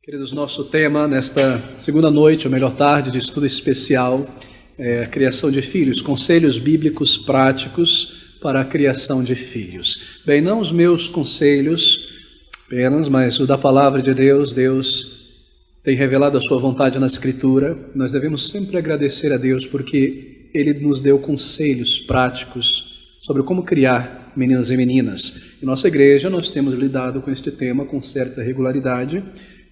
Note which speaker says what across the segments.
Speaker 1: Queridos, nosso tema nesta segunda noite, ou melhor tarde, de estudo especial, é a criação de filhos, conselhos bíblicos práticos para a criação de filhos. Bem, não os meus conselhos apenas, mas o da palavra de Deus. Deus tem revelado a sua vontade na Escritura. Nós devemos sempre agradecer a Deus porque Ele nos deu conselhos práticos sobre como criar meninos e meninas. Em nossa igreja nós temos lidado com este tema com certa regularidade.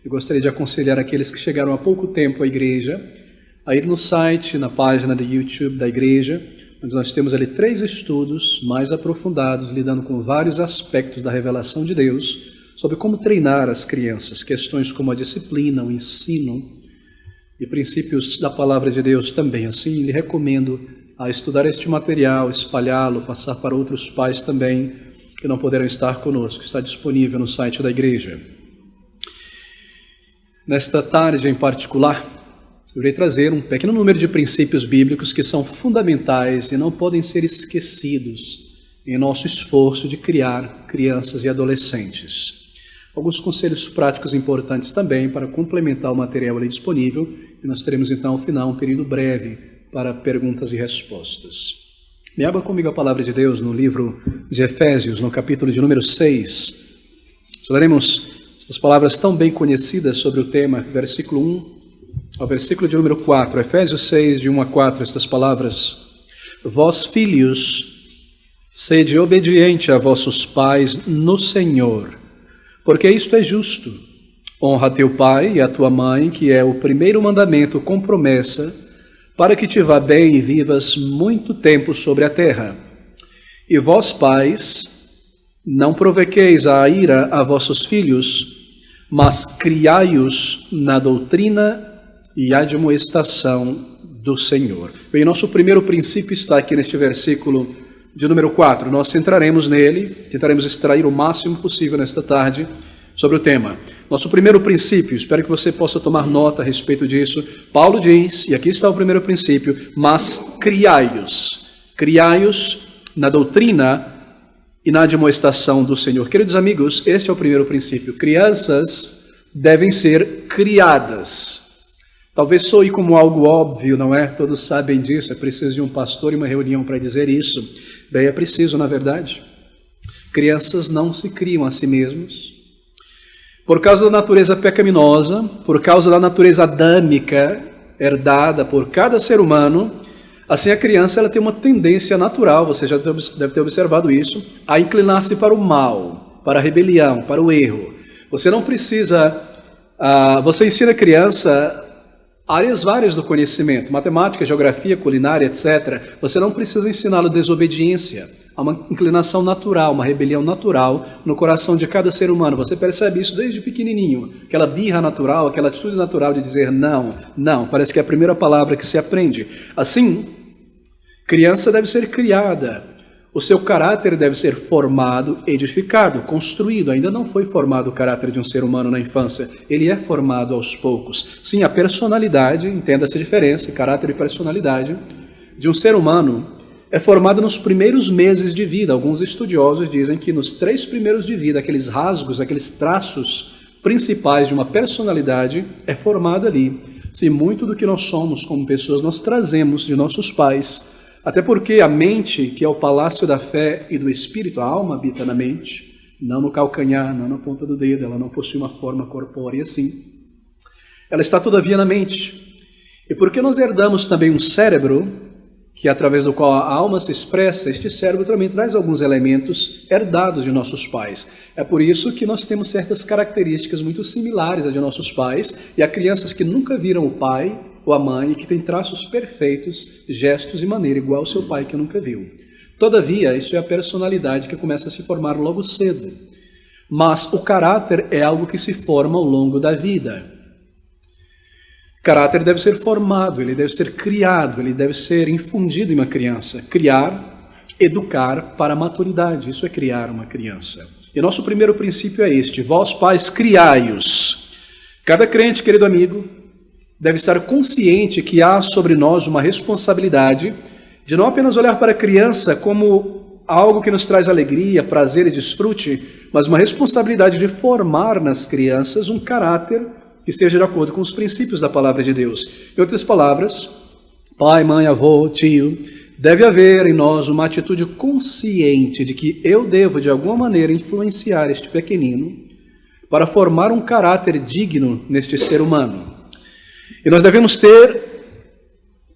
Speaker 1: Eu gostaria de aconselhar aqueles que chegaram há pouco tempo à igreja a ir no site, na página do YouTube da igreja, onde nós temos ali 3 estudos mais aprofundados, lidando com vários aspectos da revelação de Deus, sobre como treinar as crianças, questões como a disciplina, o ensino e princípios da palavra de Deus também. Assim, lhe recomendo a estudar este material, espalhá-lo, passar para outros pais também que não poderão estar conosco. Está disponível no site da igreja. Nesta tarde em particular, eu irei trazer um pequeno número de princípios bíblicos que são fundamentais e não podem ser esquecidos em nosso esforço de criar crianças e adolescentes. Alguns conselhos práticos importantes também para complementar o material ali disponível, e nós teremos então ao final um período breve para perguntas e respostas. Me abra comigo a palavra de Deus no livro de Efésios, no capítulo de número 6. Estudaremos estas palavras tão bem conhecidas sobre o tema, versículo 1 ao versículo de número 4, Efésios 6, de 1 a 4, estas palavras: Vós, filhos, sede obediente a vossos pais no Senhor, porque isto é justo. Honra teu pai e a tua mãe, que é o primeiro mandamento com promessa, para que te vá bem e vivas muito tempo sobre a terra. E vós, pais, não provoqueis a ira a vossos filhos, mas criai-os na doutrina e admoestação do Senhor. Bem, nosso primeiro princípio está aqui neste versículo de número 4. Nós centraremos nele, tentaremos extrair o máximo possível nesta tarde sobre o tema. Nosso primeiro princípio, espero que você possa tomar nota a respeito disso. Paulo diz, e aqui está o primeiro princípio, mas criai-os na doutrina e na admoestação do Senhor. Queridos amigos, este é o primeiro princípio. Crianças devem ser criadas. Talvez soe como algo óbvio, não é? Todos sabem disso, é preciso de um pastor e uma reunião para dizer isso. Bem, é preciso, na verdade. Crianças não se criam a si mesmos. Por causa da natureza pecaminosa, por causa da natureza adâmica herdada por cada ser humano, assim a criança ela tem uma tendência natural, você já deve ter observado isso, a inclinar-se para o mal, para a rebelião, para o erro. Você não precisa, você ensina a criança áreas várias do conhecimento, matemática, geografia, culinária, etc. Você não precisa ensiná-lo desobediência. Há uma inclinação natural, uma rebelião natural no coração de cada ser humano. Você percebe isso desde pequenininho. Aquela birra natural, aquela atitude natural de dizer não, não. Parece que é a primeira palavra que se aprende. Assim, criança deve ser criada. O seu caráter deve ser formado, edificado, construído. Ainda não foi formado o caráter de um ser humano na infância. Ele é formado aos poucos. Sim, a personalidade, entenda essa diferença, caráter e personalidade, de um ser humano é formada nos primeiros meses de vida. Alguns estudiosos dizem que nos 3 primeiros de vida, aqueles rasgos, aqueles traços principais de uma personalidade é formado ali. Se muito do que nós somos como pessoas nós trazemos de nossos pais, até porque a mente, que é o palácio da fé e do espírito, a alma habita na mente, não no calcanhar, não na ponta do dedo, ela não possui uma forma corpórea assim. Ela está todavia na mente. E porque nós herdamos também um cérebro, que através do qual a alma se expressa, este cérebro também traz alguns elementos herdados de nossos pais. É por isso que nós temos certas características muito similares às de nossos pais, e há crianças que nunca viram o pai ou a mãe e que têm traços perfeitos, gestos e maneira igual ao seu pai que nunca viu. Todavia, isso é a personalidade que começa a se formar logo cedo. Mas o caráter é algo que se forma ao longo da vida. Caráter deve ser formado, ele deve ser criado, ele deve ser infundido em uma criança. Criar, educar para a maturidade, isso é criar uma criança. E nosso primeiro princípio é este: vós pais, criai-os. Cada crente, querido amigo, deve estar consciente que há sobre nós uma responsabilidade de não apenas olhar para a criança como algo que nos traz alegria, prazer e desfrute, mas uma responsabilidade de formar nas crianças um caráter que esteja de acordo com os princípios da palavra de Deus. Em outras palavras, pai, mãe, avô, tio, deve haver em nós uma atitude consciente de que eu devo, de alguma maneira, influenciar este pequenino para formar um caráter digno neste ser humano. E nós devemos ter,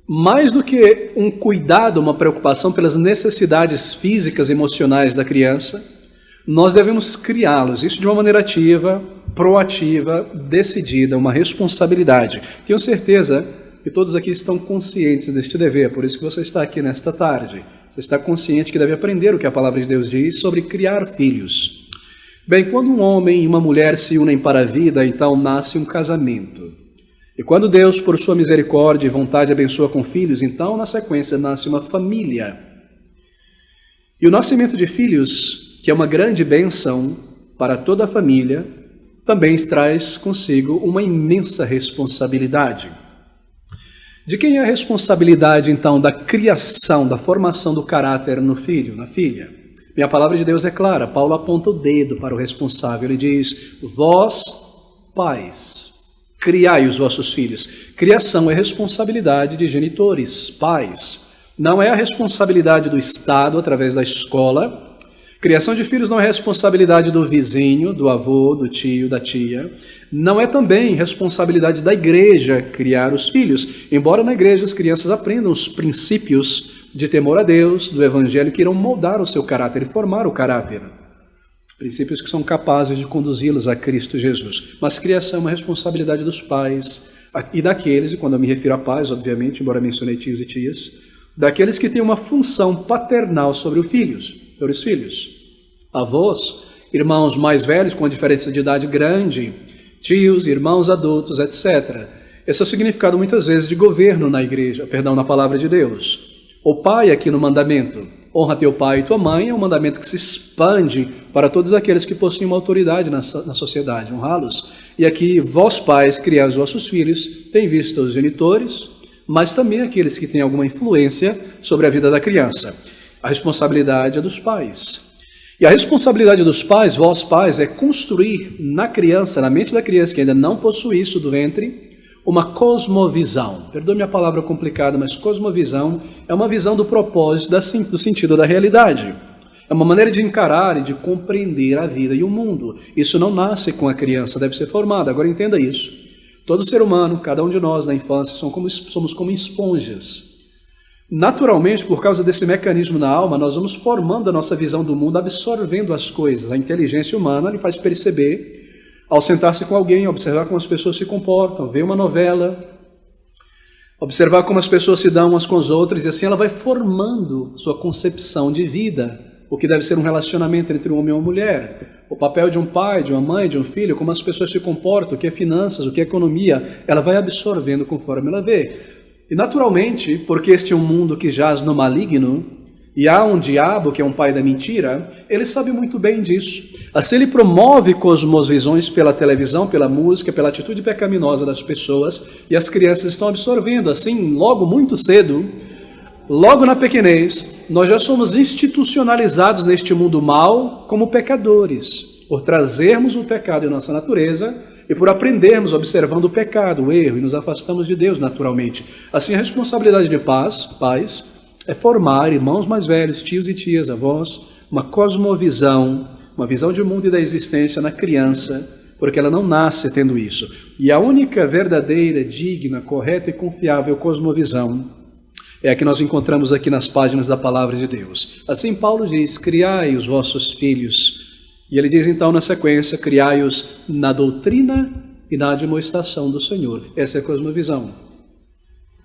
Speaker 1: mais do que um cuidado, uma preocupação pelas necessidades físicas e emocionais da criança, nós devemos criá-los, isso de uma maneira ativa, proativa, decidida, uma responsabilidade. Tenho certeza que todos aqui estão conscientes deste dever, por isso que você está aqui nesta tarde. Você está consciente que deve aprender o que a palavra de Deus diz sobre criar filhos. Bem, quando um homem e uma mulher se unem para a vida, então nasce um casamento. E quando Deus, por sua misericórdia e vontade, abençoa com filhos, então, na sequência, nasce uma família. E o nascimento de filhos, que é uma grande bênção para toda a família, também traz consigo uma imensa responsabilidade. De quem é a responsabilidade, então, da criação, da formação do caráter no filho, na filha? E a palavra de Deus é clara. Paulo aponta o dedo para o responsável. Ele diz, vós, pais, criai os vossos filhos. Criação é responsabilidade de genitores, pais. Não é a responsabilidade do Estado através da escola. Criação de filhos não é responsabilidade do vizinho, do avô, do tio, da tia. Não é também responsabilidade da igreja criar os filhos, embora na igreja as crianças aprendam os princípios de temor a Deus, do evangelho, que irão moldar o seu caráter e formar o caráter. Princípios que são capazes de conduzi-los a Cristo Jesus. Mas criação é uma responsabilidade dos pais e daqueles, e quando eu me refiro a pais, obviamente, embora mencionei tios e tias, daqueles que têm uma função paternal sobre os filhos. Avós, irmãos mais velhos com a diferença de idade grande, tios, irmãos adultos, etc. Esse é o significado muitas vezes de governo na igreja, na palavra de Deus. O pai aqui no mandamento, honra teu pai e tua mãe, é um mandamento que se expande para todos aqueles que possuem uma autoridade na sociedade, honrá-los. E aqui, vós pais, criai os vossos filhos, tem visto os genitores, mas também aqueles que têm alguma influência sobre a vida da criança. A responsabilidade é dos pais. E a responsabilidade dos pais, vós pais, é construir na criança, na mente da criança que ainda não possui isso do ventre, uma cosmovisão. Perdoe-me a palavra complicada, mas cosmovisão é uma visão do propósito, do sentido da realidade. É uma maneira de encarar e de compreender a vida e o mundo. Isso não nasce com a criança, deve ser formado. Agora entenda isso. Todo ser humano, cada um de nós na infância, somos como esponjas. Naturalmente, por causa desse mecanismo na alma, nós vamos formando a nossa visão do mundo, absorvendo as coisas. A inteligência humana lhe faz perceber, ao sentar-se com alguém, observar como as pessoas se comportam, ver uma novela, observar como as pessoas se dão umas com as outras, e assim ela vai formando sua concepção de vida, o que deve ser um relacionamento entre um homem e uma mulher, o papel de um pai, de uma mãe, de um filho, como as pessoas se comportam, o que é finanças, o que é economia, ela vai absorvendo conforme ela vê. E naturalmente, porque este é um mundo que jaz no maligno, e há um diabo que é um pai da mentira, ele sabe muito bem disso. Assim ele promove cosmovisões pela televisão, pela música, pela atitude pecaminosa das pessoas, e as crianças estão absorvendo. Assim, logo muito cedo, logo na pequenez, nós já somos institucionalizados neste mundo mal como pecadores, por trazermos o pecado em nossa natureza e por aprendermos observando o pecado, o erro, e nos afastamos de Deus naturalmente. Assim, a responsabilidade de pais, é formar irmãos mais velhos, tios e tias, avós, uma cosmovisão, uma visão de mundo e da existência na criança, porque ela não nasce tendo isso. E a única verdadeira, digna, correta e confiável cosmovisão é a que nós encontramos aqui nas páginas da Palavra de Deus. Assim Paulo diz, criai os vossos filhos. E ele diz então na sequência, criai-os na doutrina e na admoestação do Senhor. Essa é a cosmovisão.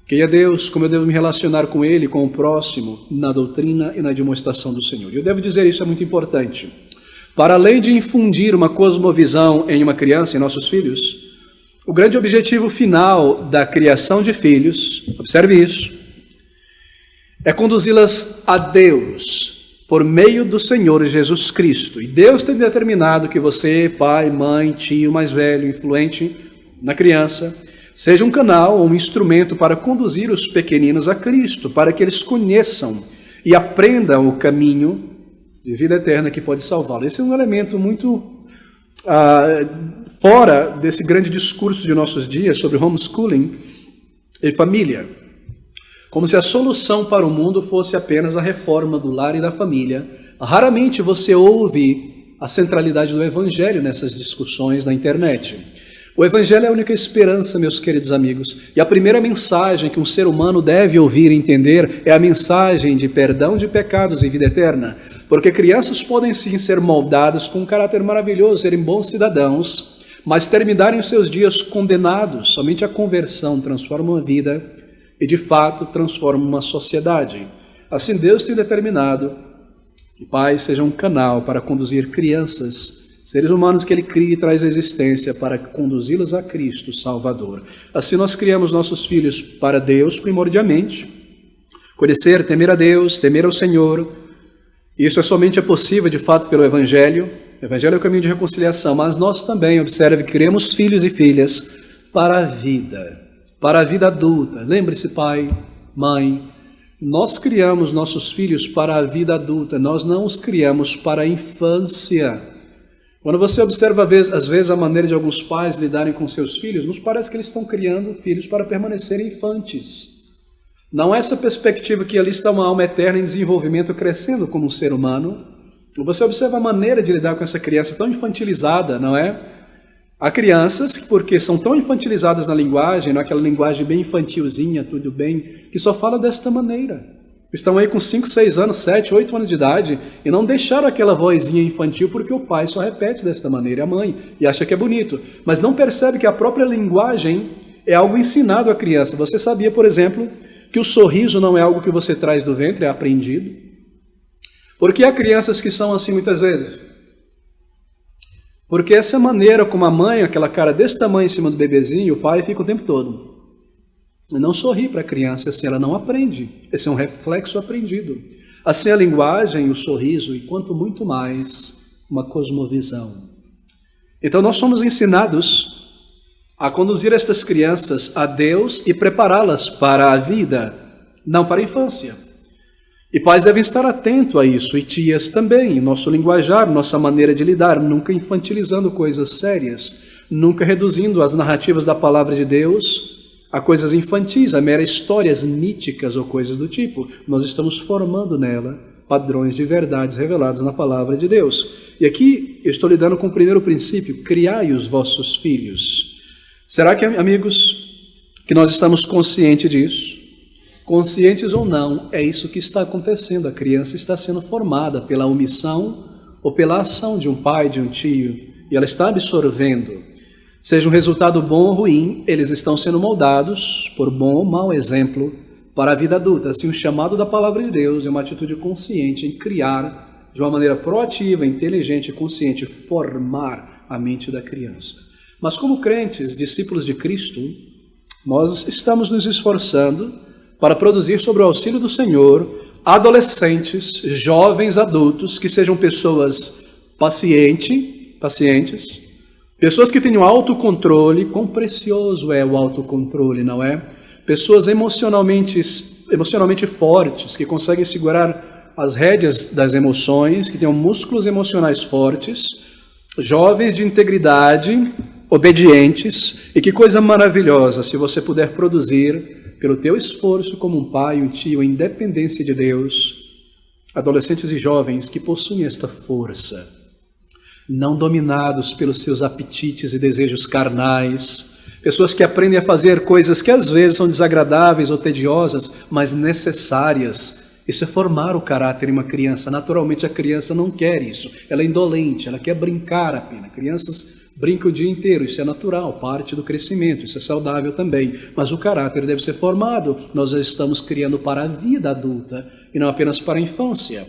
Speaker 1: Quem é Deus, como eu devo me relacionar com Ele, com o próximo, na doutrina e na demonstração do Senhor. E eu devo dizer isso, é muito importante. Para além de infundir uma cosmovisão em uma criança, em nossos filhos, o grande objetivo final da criação de filhos, observe isso, é conduzi-las a Deus, por meio do Senhor Jesus Cristo. E Deus tem determinado que você, pai, mãe, tio mais velho, influente na criança, seja um canal ou um instrumento para conduzir os pequeninos a Cristo, para que eles conheçam e aprendam o caminho de vida eterna que pode salvá-los. Esse é um elemento muito fora desse grande discurso de nossos dias sobre homeschooling e família. Como se a solução para o mundo fosse apenas a reforma do lar e da família. Raramente você ouve a centralidade do Evangelho nessas discussões na internet. O Evangelho é a única esperança, meus queridos amigos. E a primeira mensagem que um ser humano deve ouvir e entender é a mensagem de perdão de pecados e vida eterna. Porque crianças podem sim ser moldadas com um caráter maravilhoso, serem bons cidadãos, mas terminarem os seus dias condenados. Somente a conversão transforma uma vida e, de fato, transforma uma sociedade. Assim, Deus tem determinado que pais sejam um canal para conduzir crianças, seres humanos que Ele cria e traz à existência para conduzi-los a Cristo Salvador. Assim nós criamos nossos filhos para Deus primordialmente, conhecer, temer a Deus, temer ao Senhor. Isso somente é possível de fato pelo Evangelho. O Evangelho é o caminho de reconciliação, mas nós também, observe, criamos filhos e filhas para a vida adulta. Lembre-se, pai, mãe, nós criamos nossos filhos para a vida adulta, nós não os criamos para a infância. Quando você observa, às vezes, a maneira de alguns pais lidarem com seus filhos, nos parece que eles estão criando filhos para permanecerem infantes. Não é essa perspectiva que ali está uma alma eterna em desenvolvimento, crescendo como um ser humano. Você observa a maneira de lidar com essa criança tão infantilizada, não é? Há crianças que, porque são tão infantilizadas na linguagem, naquela linguagem bem infantilzinha, tudo bem, que só fala desta maneira. Estão aí com 5, 6 anos, 7, 8 anos de idade e não deixaram aquela vozinha infantil porque o pai só repete desta maneira, a mãe, e acha que é bonito. Mas não percebe que a própria linguagem é algo ensinado à criança. Você sabia, por exemplo, que o sorriso não é algo que você traz do ventre, é aprendido? Porque há crianças que são assim muitas vezes. Porque essa maneira como a mãe, aquela cara desse tamanho em cima do bebezinho, o pai fica o tempo todo. Não sorri para a criança, assim ela não aprende. Esse é um reflexo aprendido. Assim a linguagem, o sorriso e quanto muito mais uma cosmovisão. Então nós somos ensinados a conduzir estas crianças a Deus e prepará-las para a vida, não para a infância. E pais devem estar atentos a isso, e tias também, nosso linguajar, nossa maneira de lidar, nunca infantilizando coisas sérias, nunca reduzindo as narrativas da palavra de Deus a coisas infantis, a meras histórias míticas ou coisas do tipo. Nós estamos formando nela padrões de verdades revelados na palavra de Deus. E aqui eu estou lidando com o primeiro princípio: criai os vossos filhos. Será que, amigos, que nós estamos conscientes disso? Conscientes ou não, é isso que está acontecendo. A criança está sendo formada pela omissão ou pela ação de um pai, de um tio, e ela está absorvendo. Seja um resultado bom ou ruim, eles estão sendo moldados por bom ou mau exemplo para a vida adulta. Assim, o chamado da palavra de Deus é uma atitude consciente em criar, de uma maneira proativa, inteligente e consciente, formar a mente da criança. Mas como crentes, discípulos de Cristo, nós estamos nos esforçando para produzir, sob o auxílio do Senhor, adolescentes, jovens adultos, que sejam pessoas pacientes, pessoas que tenham autocontrole. Quão precioso é o autocontrole, não é? Pessoas emocionalmente fortes, que conseguem segurar as rédeas das emoções, que tenham músculos emocionais fortes, jovens de integridade, obedientes, e que coisa maravilhosa se você puder produzir, pelo teu esforço como um pai, um tio, em dependência de Deus, adolescentes e jovens que possuem esta força, não dominados pelos seus apetites e desejos carnais, pessoas que aprendem a fazer coisas que às vezes são desagradáveis ou tediosas, mas necessárias. Isso é formar o caráter em uma criança. Naturalmente a criança não quer isso, ela é indolente, ela quer brincar apenas. Crianças brincam o dia inteiro, isso é natural, parte do crescimento, isso é saudável também. Mas o caráter deve ser formado. Nós já estamos criando para a vida adulta e não apenas para a infância.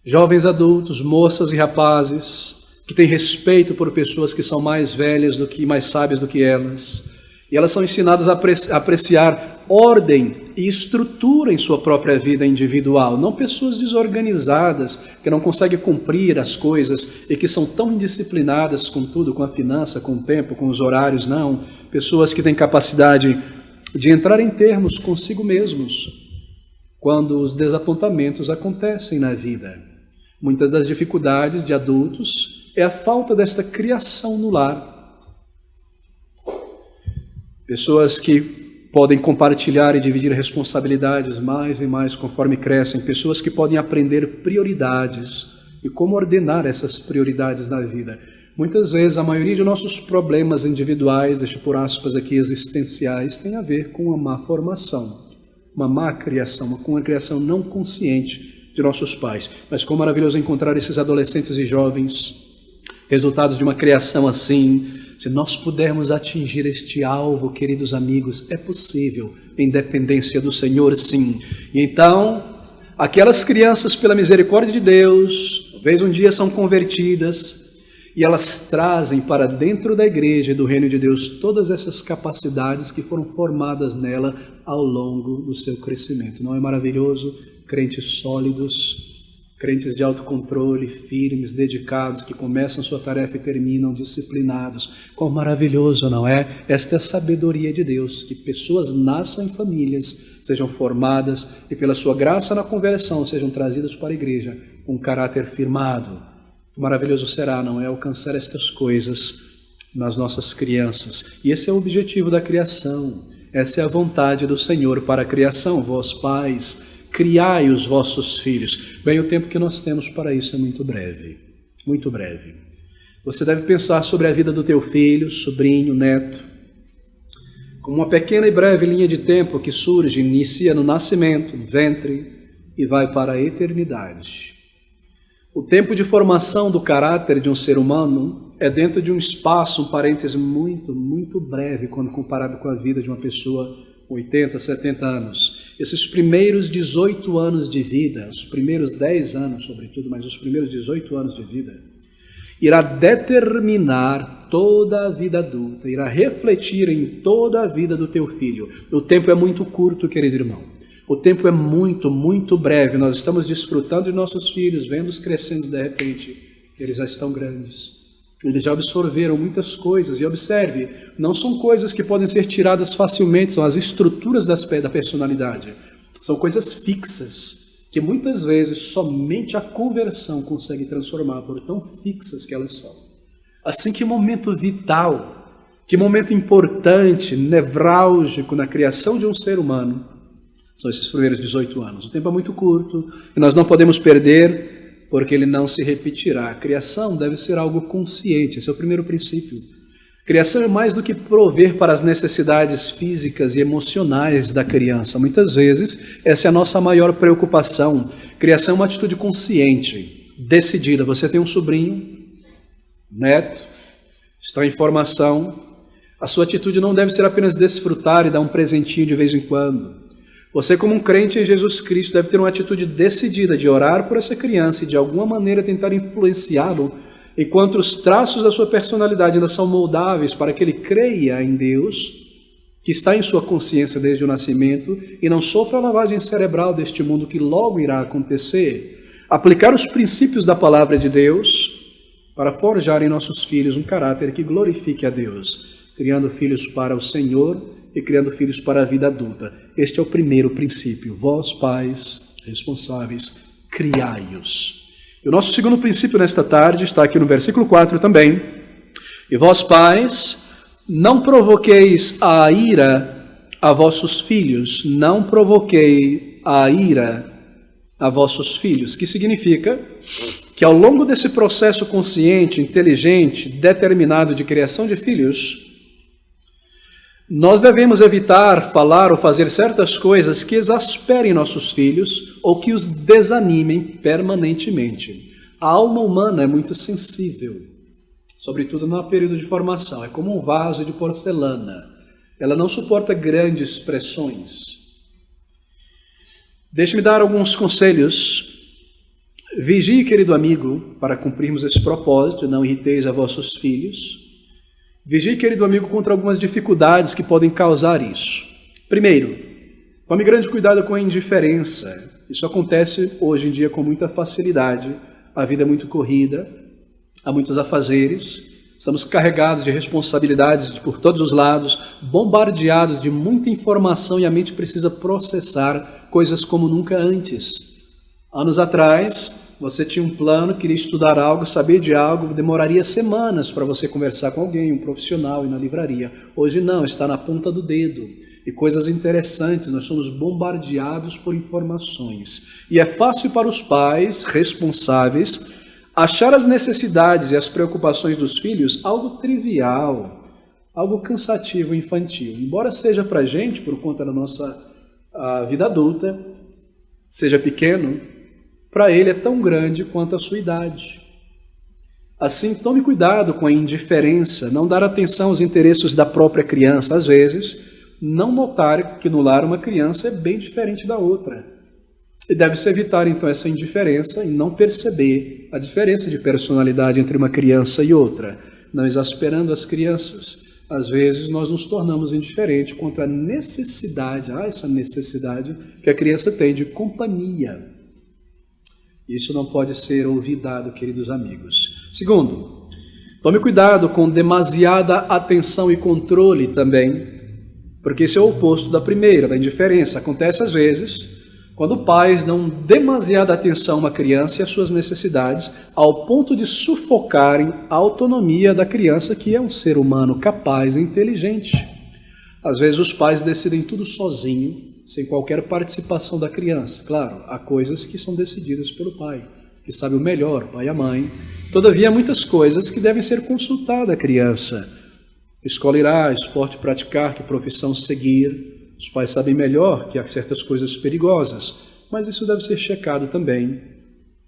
Speaker 1: Jovens adultos, moças e rapazes que têm respeito por pessoas que são mais velhas do que, mais sábias do que elas. E elas são ensinadas a apreciar ordem e estrutura em sua própria vida individual. Não pessoas desorganizadas, que não conseguem cumprir as coisas e que são tão indisciplinadas com tudo, com a finança, com o tempo, com os horários, não. Pessoas que têm capacidade de entrar em termos consigo mesmos quando os desapontamentos acontecem na vida. Muitas das dificuldades de adultos é a falta desta criação no lar. Pessoas que podem compartilhar e dividir responsabilidades mais e mais conforme crescem. Pessoas que podem aprender prioridades e como ordenar essas prioridades na vida. Muitas vezes, a maioria de nossos problemas individuais, deixo por aspas aqui, existenciais, tem a ver com uma má formação, uma má criação, com uma criação não consciente de nossos pais. Mas como maravilhoso encontrar esses adolescentes e jovens, resultados de uma criação assim. Se nós pudermos atingir este alvo, queridos amigos, é possível, em dependência do Senhor, sim. E então, aquelas crianças, pela misericórdia de Deus, talvez um dia são convertidas, e elas trazem para dentro da igreja e do reino de Deus todas essas capacidades que foram formadas nela ao longo do seu crescimento. Não é maravilhoso? Crentes sólidos, crentes de autocontrole, firmes, dedicados, que começam sua tarefa e terminam disciplinados. Quão maravilhoso, não é? Esta é a sabedoria de Deus, que pessoas nasçam em famílias, sejam formadas e pela sua graça na conversão sejam trazidas para a igreja com um caráter firmado. Maravilhoso será, não é? Alcançar estas coisas nas nossas crianças. E esse é o objetivo da criação. Essa é a vontade do Senhor para a criação. Vós, pais, criai os vossos filhos. Bem, o tempo que nós temos para isso é muito breve. Muito breve. Você deve pensar sobre a vida do teu filho, sobrinho, neto, como uma pequena e breve linha de tempo que surge, inicia no nascimento, no ventre, e vai para a eternidade. O tempo de formação do caráter de um ser humano é dentro de um espaço, um parêntese muito, muito breve, quando comparado com a vida de uma pessoa com 80, 70 anos. Esses primeiros 18 anos de vida, os primeiros 10 anos sobretudo, mas os primeiros 18 anos de vida, irá determinar toda a vida adulta, irá refletir em toda a vida do teu filho. O tempo é muito curto, querido irmão. O tempo é muito, muito breve. Nós estamos desfrutando de nossos filhos, vendo-os crescendo de repente. Eles já estão grandes. Eles já absorveram muitas coisas. E observe, não são coisas que podem ser tiradas facilmente, são as estruturas da personalidade. São coisas fixas, que muitas vezes somente a conversão consegue transformar, por tão fixas que elas são. Assim, que momento vital, que momento importante, nevrálgico na criação de um ser humano, são esses primeiros 18 anos. O tempo é muito curto e nós não podemos perder porque ele não se repetirá. A criação deve ser algo consciente, esse é o primeiro princípio. Criação é mais do que prover para as necessidades físicas e emocionais da criança. Muitas vezes, essa é a nossa maior preocupação. Criação é uma atitude consciente, decidida. Você tem um sobrinho, neto, está em formação. A sua atitude não deve ser apenas desfrutar e dar um presentinho de vez em quando. Você, como um crente em Jesus Cristo, deve ter uma atitude decidida de orar por essa criança e de alguma maneira tentar influenciá-lo, enquanto os traços da sua personalidade ainda são moldáveis para que ele creia em Deus, que está em sua consciência desde o nascimento, e não sofra a lavagem cerebral deste mundo que logo irá acontecer. Aplicar os princípios da palavra de Deus para forjar em nossos filhos um caráter que glorifique a Deus, criando filhos para o Senhor e criando filhos para a vida adulta. Este é o primeiro princípio. Vós, pais responsáveis, criai-os. E o nosso segundo princípio nesta tarde está aqui no versículo 4 também. E vós, pais, não provoqueis a ira a vossos filhos. Não provoquei a ira a vossos filhos. Que significa que ao longo desse processo consciente, inteligente, determinado de criação de filhos, nós devemos evitar falar ou fazer certas coisas que exasperem nossos filhos ou que os desanimem permanentemente. A alma humana é muito sensível, sobretudo no período de formação. É como um vaso de porcelana. Ela não suporta grandes pressões. Deixe-me dar alguns conselhos. Vigie, querido amigo, para cumprirmos esse propósito, não irriteis a vossos filhos. Vigie, querido amigo, contra algumas dificuldades que podem causar isso. Primeiro, tome grande cuidado com a indiferença. Isso acontece hoje em dia com muita facilidade. A vida é muito corrida, há muitos afazeres, estamos carregados de responsabilidades por todos os lados, bombardeados de muita informação e a mente precisa processar coisas como nunca antes. Anos atrás, você tinha um plano, queria estudar algo, saber de algo, demoraria semanas para você conversar com alguém, um profissional, ir na livraria. Hoje não, está na ponta do dedo. E coisas interessantes, nós somos bombardeados por informações. E é fácil para os pais responsáveis achar as necessidades e as preocupações dos filhos algo trivial, algo cansativo, infantil. Embora seja para a gente, por conta da nossa vida adulta, seja pequeno, para ele é tão grande quanto a sua idade. Assim, tome cuidado com a indiferença, não dar atenção aos interesses da própria criança. Às vezes, não notar que no lar uma criança é bem diferente da outra. E deve-se evitar, então, essa indiferença e não perceber a diferença de personalidade entre uma criança e outra, não exasperando as crianças. Às vezes, nós nos tornamos indiferentes contra a necessidade, essa necessidade que a criança tem de companhia. Isso não pode ser olvidado, queridos amigos. Segundo, tome cuidado com demasiada atenção e controle também, porque esse é o oposto da primeira, da indiferença. Acontece às vezes quando pais dão demasiada atenção a uma criança e às suas necessidades, ao ponto de sufocarem a autonomia da criança, que é um ser humano capaz e inteligente. Às vezes os pais decidem tudo sozinho, sem qualquer participação da criança. Claro, há coisas que são decididas pelo pai, que sabe o melhor, o pai e a mãe. Todavia, há muitas coisas que devem ser consultadas à criança. Escola irá, esporte praticar, que profissão seguir. Os pais sabem melhor que há certas coisas perigosas, mas isso deve ser checado também.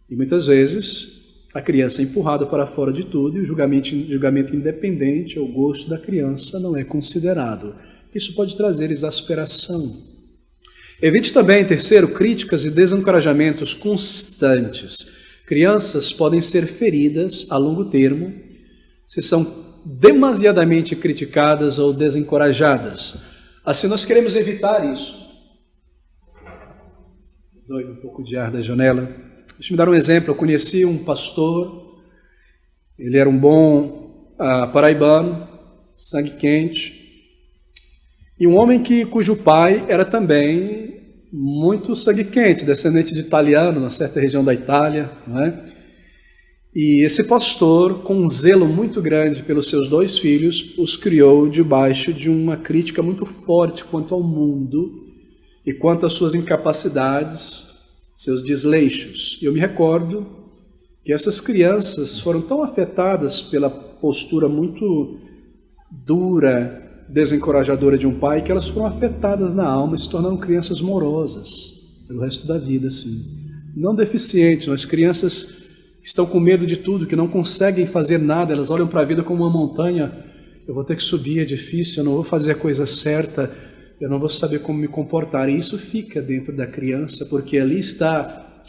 Speaker 1: E muitas vezes a criança é empurrada para fora de tudo e o julgamento independente ou gosto da criança não é considerado. Isso pode trazer exasperação. Evite também, terceiro, críticas e desencorajamentos constantes. Crianças podem ser feridas a longo termo se são demasiadamente criticadas ou desencorajadas. Assim, nós queremos evitar isso. Dói um pouco de ar da janela. Deixa eu me dar um exemplo. Eu conheci um pastor, ele era um bom paraibano, sangue quente, e um homem cujo pai era também muito sangue quente, descendente de italiano, na certa região da Itália, não é? E esse pastor, com um zelo muito grande pelos seus dois filhos, os criou debaixo de uma crítica muito forte quanto ao mundo e quanto às suas incapacidades, seus desleixos. E eu me recordo que essas crianças foram tão afetadas pela postura muito dura, desencorajadora de um pai, que elas foram afetadas na alma e se tornaram crianças morosas pelo resto da vida, assim. Não deficientes, mas crianças estão com medo de tudo, que não conseguem fazer nada, elas olham para a vida como uma montanha. Eu vou ter que subir, é difícil, eu não vou fazer a coisa certa, eu não vou saber como me comportar. E isso fica dentro da criança, porque ali está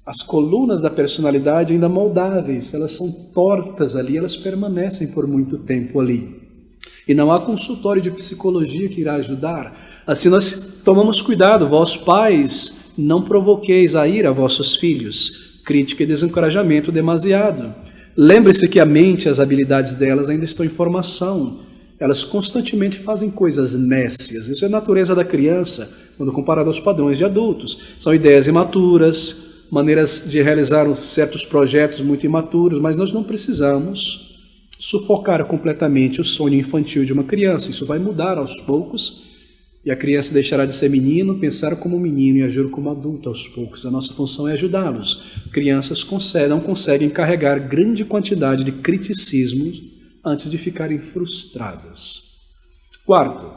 Speaker 1: as colunas da personalidade ainda moldáveis, elas são tortas ali, elas permanecem por muito tempo ali. E não há consultório de psicologia que irá ajudar. Assim nós tomamos cuidado, vós pais, não provoqueis a ira a vossos filhos, crítica e desencorajamento demasiado. Lembre-se que a mente e as habilidades delas ainda estão em formação. Elas constantemente fazem coisas nécias. Isso é a natureza da criança, quando comparado aos padrões de adultos. São ideias imaturas, maneiras de realizar certos projetos muito imaturos, mas nós não precisamos sufocar completamente o sonho infantil de uma criança. Isso vai mudar aos poucos, e a criança deixará de ser menino, pensar como menino e agir como adulto aos poucos. A nossa função é ajudá-los. Crianças não conseguem carregar grande quantidade de criticismo antes de ficarem frustradas. Quarto,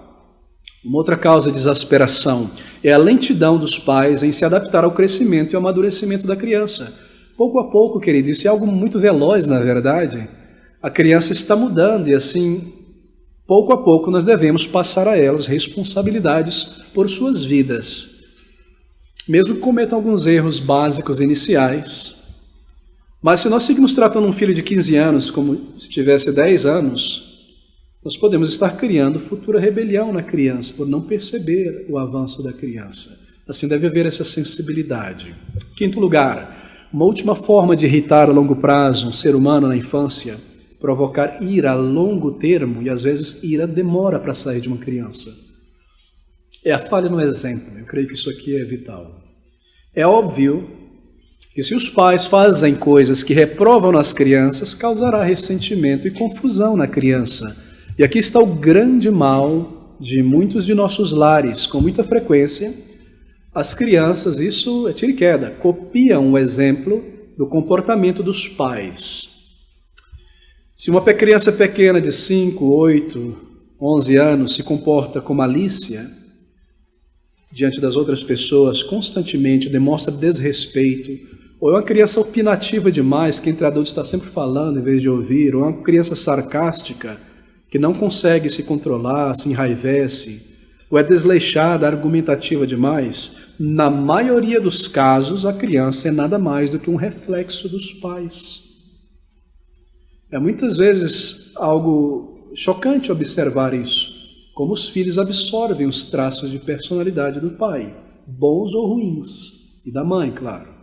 Speaker 1: uma outra causa de exasperação é a lentidão dos pais em se adaptar ao crescimento e ao amadurecimento da criança. Pouco a pouco, querido, isso é algo muito veloz, na verdade. A criança está mudando e assim, pouco a pouco, nós devemos passar a elas responsabilidades por suas vidas. Mesmo que cometam alguns erros básicos iniciais. Mas se nós seguimos tratando um filho de 15 anos como se tivesse 10 anos, nós podemos estar criando futura rebelião na criança, por não perceber o avanço da criança. Assim deve haver essa sensibilidade. Quinto lugar, uma última forma de irritar a longo prazo um ser humano na infância, provocar ira a longo termo, e às vezes ira demora para sair de uma criança. É a falha no exemplo. Eu creio que isso aqui é vital. É óbvio E se os pais fazem coisas que reprovam nas crianças, causará ressentimento e confusão na criança. E aqui está o grande mal de muitos de nossos lares. Com muita frequência, as crianças, isso é tiro e queda, copiam o exemplo do comportamento dos pais. Se uma criança pequena de 5, 8, 11 anos se comporta com malícia diante das outras pessoas, constantemente demonstra desrespeito, ou é uma criança opinativa demais, que entre adultos está sempre falando em vez de ouvir, ou é uma criança sarcástica, que não consegue se controlar, se enraivece, ou é desleixada, argumentativa demais, na maioria dos casos a criança é nada mais do que um reflexo dos pais. É muitas vezes algo chocante observar isso, como os filhos absorvem os traços de personalidade do pai, bons ou ruins, e da mãe, claro.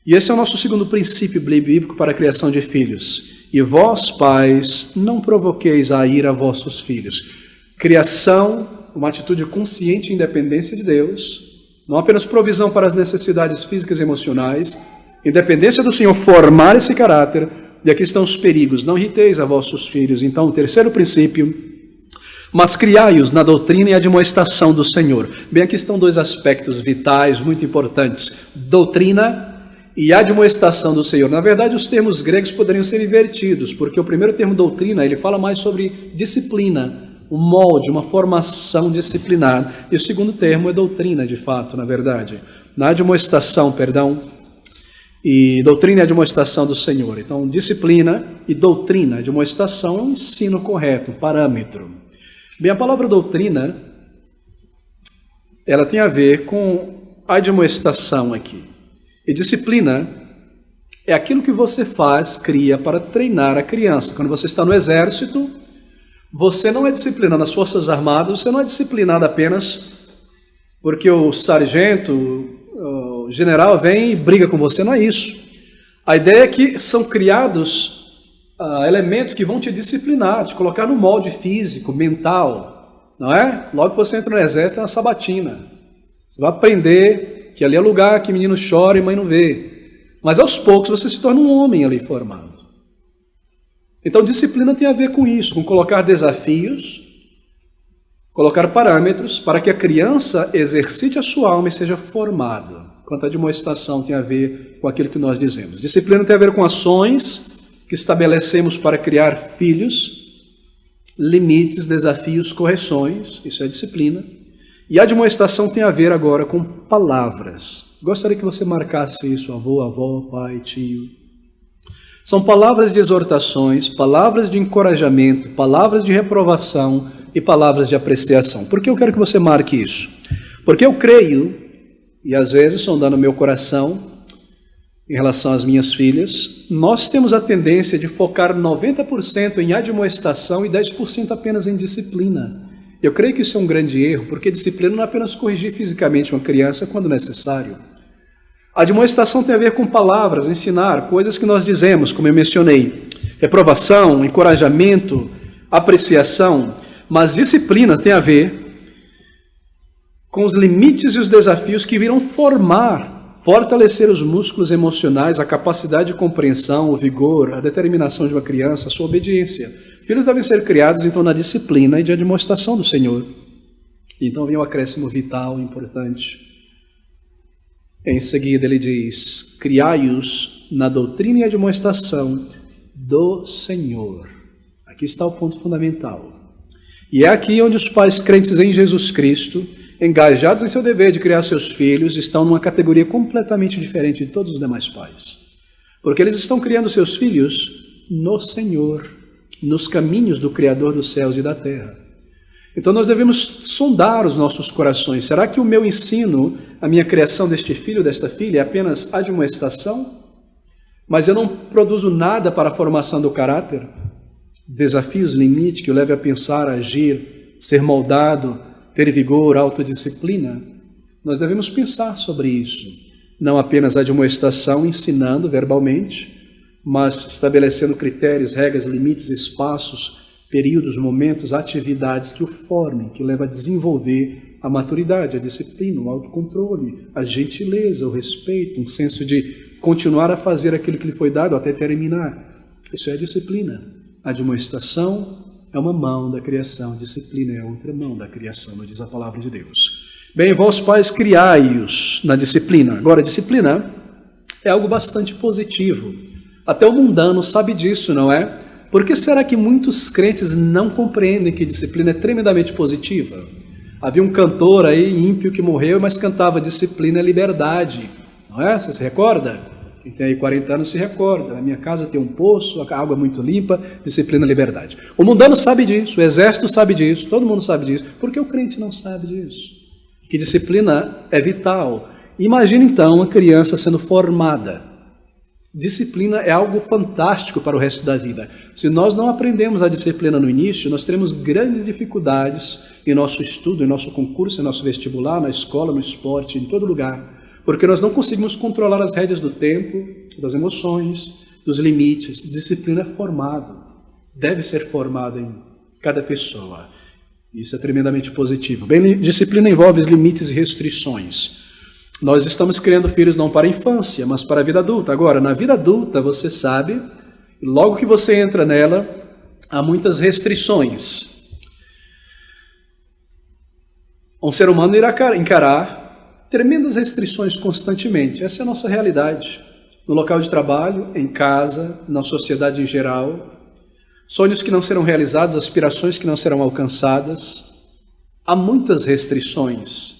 Speaker 1: E esse é o nosso segundo princípio bíblico para a criação de filhos. E vós, pais, não provoqueis a ira a vossos filhos. Criação, uma atitude consciente e independência de Deus, não apenas provisão para as necessidades físicas e emocionais, independência do Senhor formar esse caráter, e aqui estão os perigos, não irriteis a vossos filhos. Então, o terceiro princípio, mas criai-os na doutrina e admoestação do Senhor. Bem, aqui estão dois aspectos vitais muito importantes, doutrina e admoestação do Senhor. Na verdade, os termos gregos poderiam ser invertidos, porque o primeiro termo doutrina, ele fala mais sobre disciplina, um molde, uma formação disciplinar. E o segundo termo é doutrina, de fato, na verdade. Na admoestação, e doutrina e admoestação do Senhor. Então, disciplina e doutrina, admoestação é um ensino correto, um parâmetro. Bem, a palavra doutrina, ela tem a ver com admoestação aqui. E disciplina é aquilo que você faz, cria para treinar a criança. Quando você está no exército, você não é disciplinado nas Forças Armadas, você não é disciplinado apenas porque o sargento, o general vem e briga com você, não é isso. A ideia é que são criados elementos que vão te disciplinar, te colocar no molde físico, mental, não é? Logo que você entra no exército é uma sabatina. Você vai aprender que ali é lugar que menino chora e mãe não vê. Mas aos poucos você se torna um homem ali formado. Então disciplina tem a ver com isso, com colocar desafios, colocar parâmetros para que a criança exercite a sua alma e seja formada. Quanto à admoestação tem a ver com aquilo que nós dizemos. Disciplina tem a ver com ações que estabelecemos para criar filhos, limites, desafios, correções, isso é disciplina. E a admoestação tem a ver agora com palavras. Gostaria que você marcasse isso, avô, avó, pai, tio. São palavras de exortações, palavras de encorajamento, palavras de reprovação e palavras de apreciação. Por que eu quero que você marque isso? Porque eu creio, e às vezes sondando meu coração, em relação às minhas filhas, nós temos a tendência de focar 90% em admoestação e 10% apenas em disciplina. Eu creio que isso é um grande erro, porque disciplina não é apenas corrigir fisicamente uma criança quando necessário. A admoestação tem a ver com palavras, ensinar, coisas que nós dizemos, como eu mencionei, reprovação, encorajamento, apreciação, mas disciplina tem a ver com os limites e os desafios que virão fortalecer os músculos emocionais, a capacidade de compreensão, o vigor, a determinação de uma criança, a sua obediência. Filhos devem ser criados, então, na disciplina e de admoestação do Senhor. Então vem um acréscimo vital, importante. Em seguida ele diz, criai-os na doutrina e admoestação do Senhor. Aqui está o ponto fundamental. E é aqui onde os pais crentes em Jesus Cristo, engajados em seu dever de criar seus filhos, estão numa categoria completamente diferente de todos os demais pais. Porque eles estão criando seus filhos no Senhor, nos caminhos do Criador dos céus e da terra. Então nós devemos sondar os nossos corações. Será que o meu ensino, a minha criação deste filho, desta filha, é apenas admoestação? Mas eu não produzo nada para a formação do caráter? Desafios, limite, que o leve a pensar, a agir, ser moldado, ter vigor, autodisciplina? Nós devemos pensar sobre isso. Não apenas admoestação, ensinando verbalmente, mas estabelecendo critérios, regras, limites, espaços, períodos, momentos, atividades que o formem, que levam a desenvolver A maturidade, a disciplina, o autocontrole, a gentileza, o respeito, um senso de continuar a fazer aquilo que lhe foi dado até terminar. Isso é a disciplina. A admoestação é uma mão da criação, a disciplina é outra mão da criação, nos diz a palavra de Deus. Bem, vós pais, criai-os na disciplina. Agora, a disciplina é algo bastante positivo. Até o mundano sabe disso, não é? Por que será que muitos crentes não compreendem que disciplina é tremendamente positiva? Havia um cantor aí, ímpio, que morreu, mas cantava disciplina é liberdade. Não é? Você se recorda? Quem tem aí 40 anos se recorda. Na minha casa tem um poço, a água é muito limpa, disciplina é liberdade. O mundano sabe disso, o exército sabe disso, todo mundo sabe disso. Por que o crente não sabe disso? Que disciplina é vital. Imagina então uma criança sendo formada. Disciplina é algo fantástico para o resto da vida. Se nós não aprendemos a disciplina no início, nós teremos grandes dificuldades em nosso estudo, em nosso concurso, em nosso vestibular, na escola, no esporte, em todo lugar. Porque nós não conseguimos controlar as rédeas do tempo, das emoções, dos limites. Disciplina é formado, deve ser formado em cada pessoa. Isso é tremendamente positivo. Bem, disciplina envolve limites e restrições. Nós estamos criando filhos não para a infância, mas para a vida adulta. Agora, na vida adulta, você sabe, logo que você entra nela, há muitas restrições. Um ser humano irá encarar tremendas restrições constantemente. Essa é a nossa realidade. No local de trabalho, em casa, na sociedade em geral. Sonhos que não serão realizados, aspirações que não serão alcançadas. Há muitas restrições.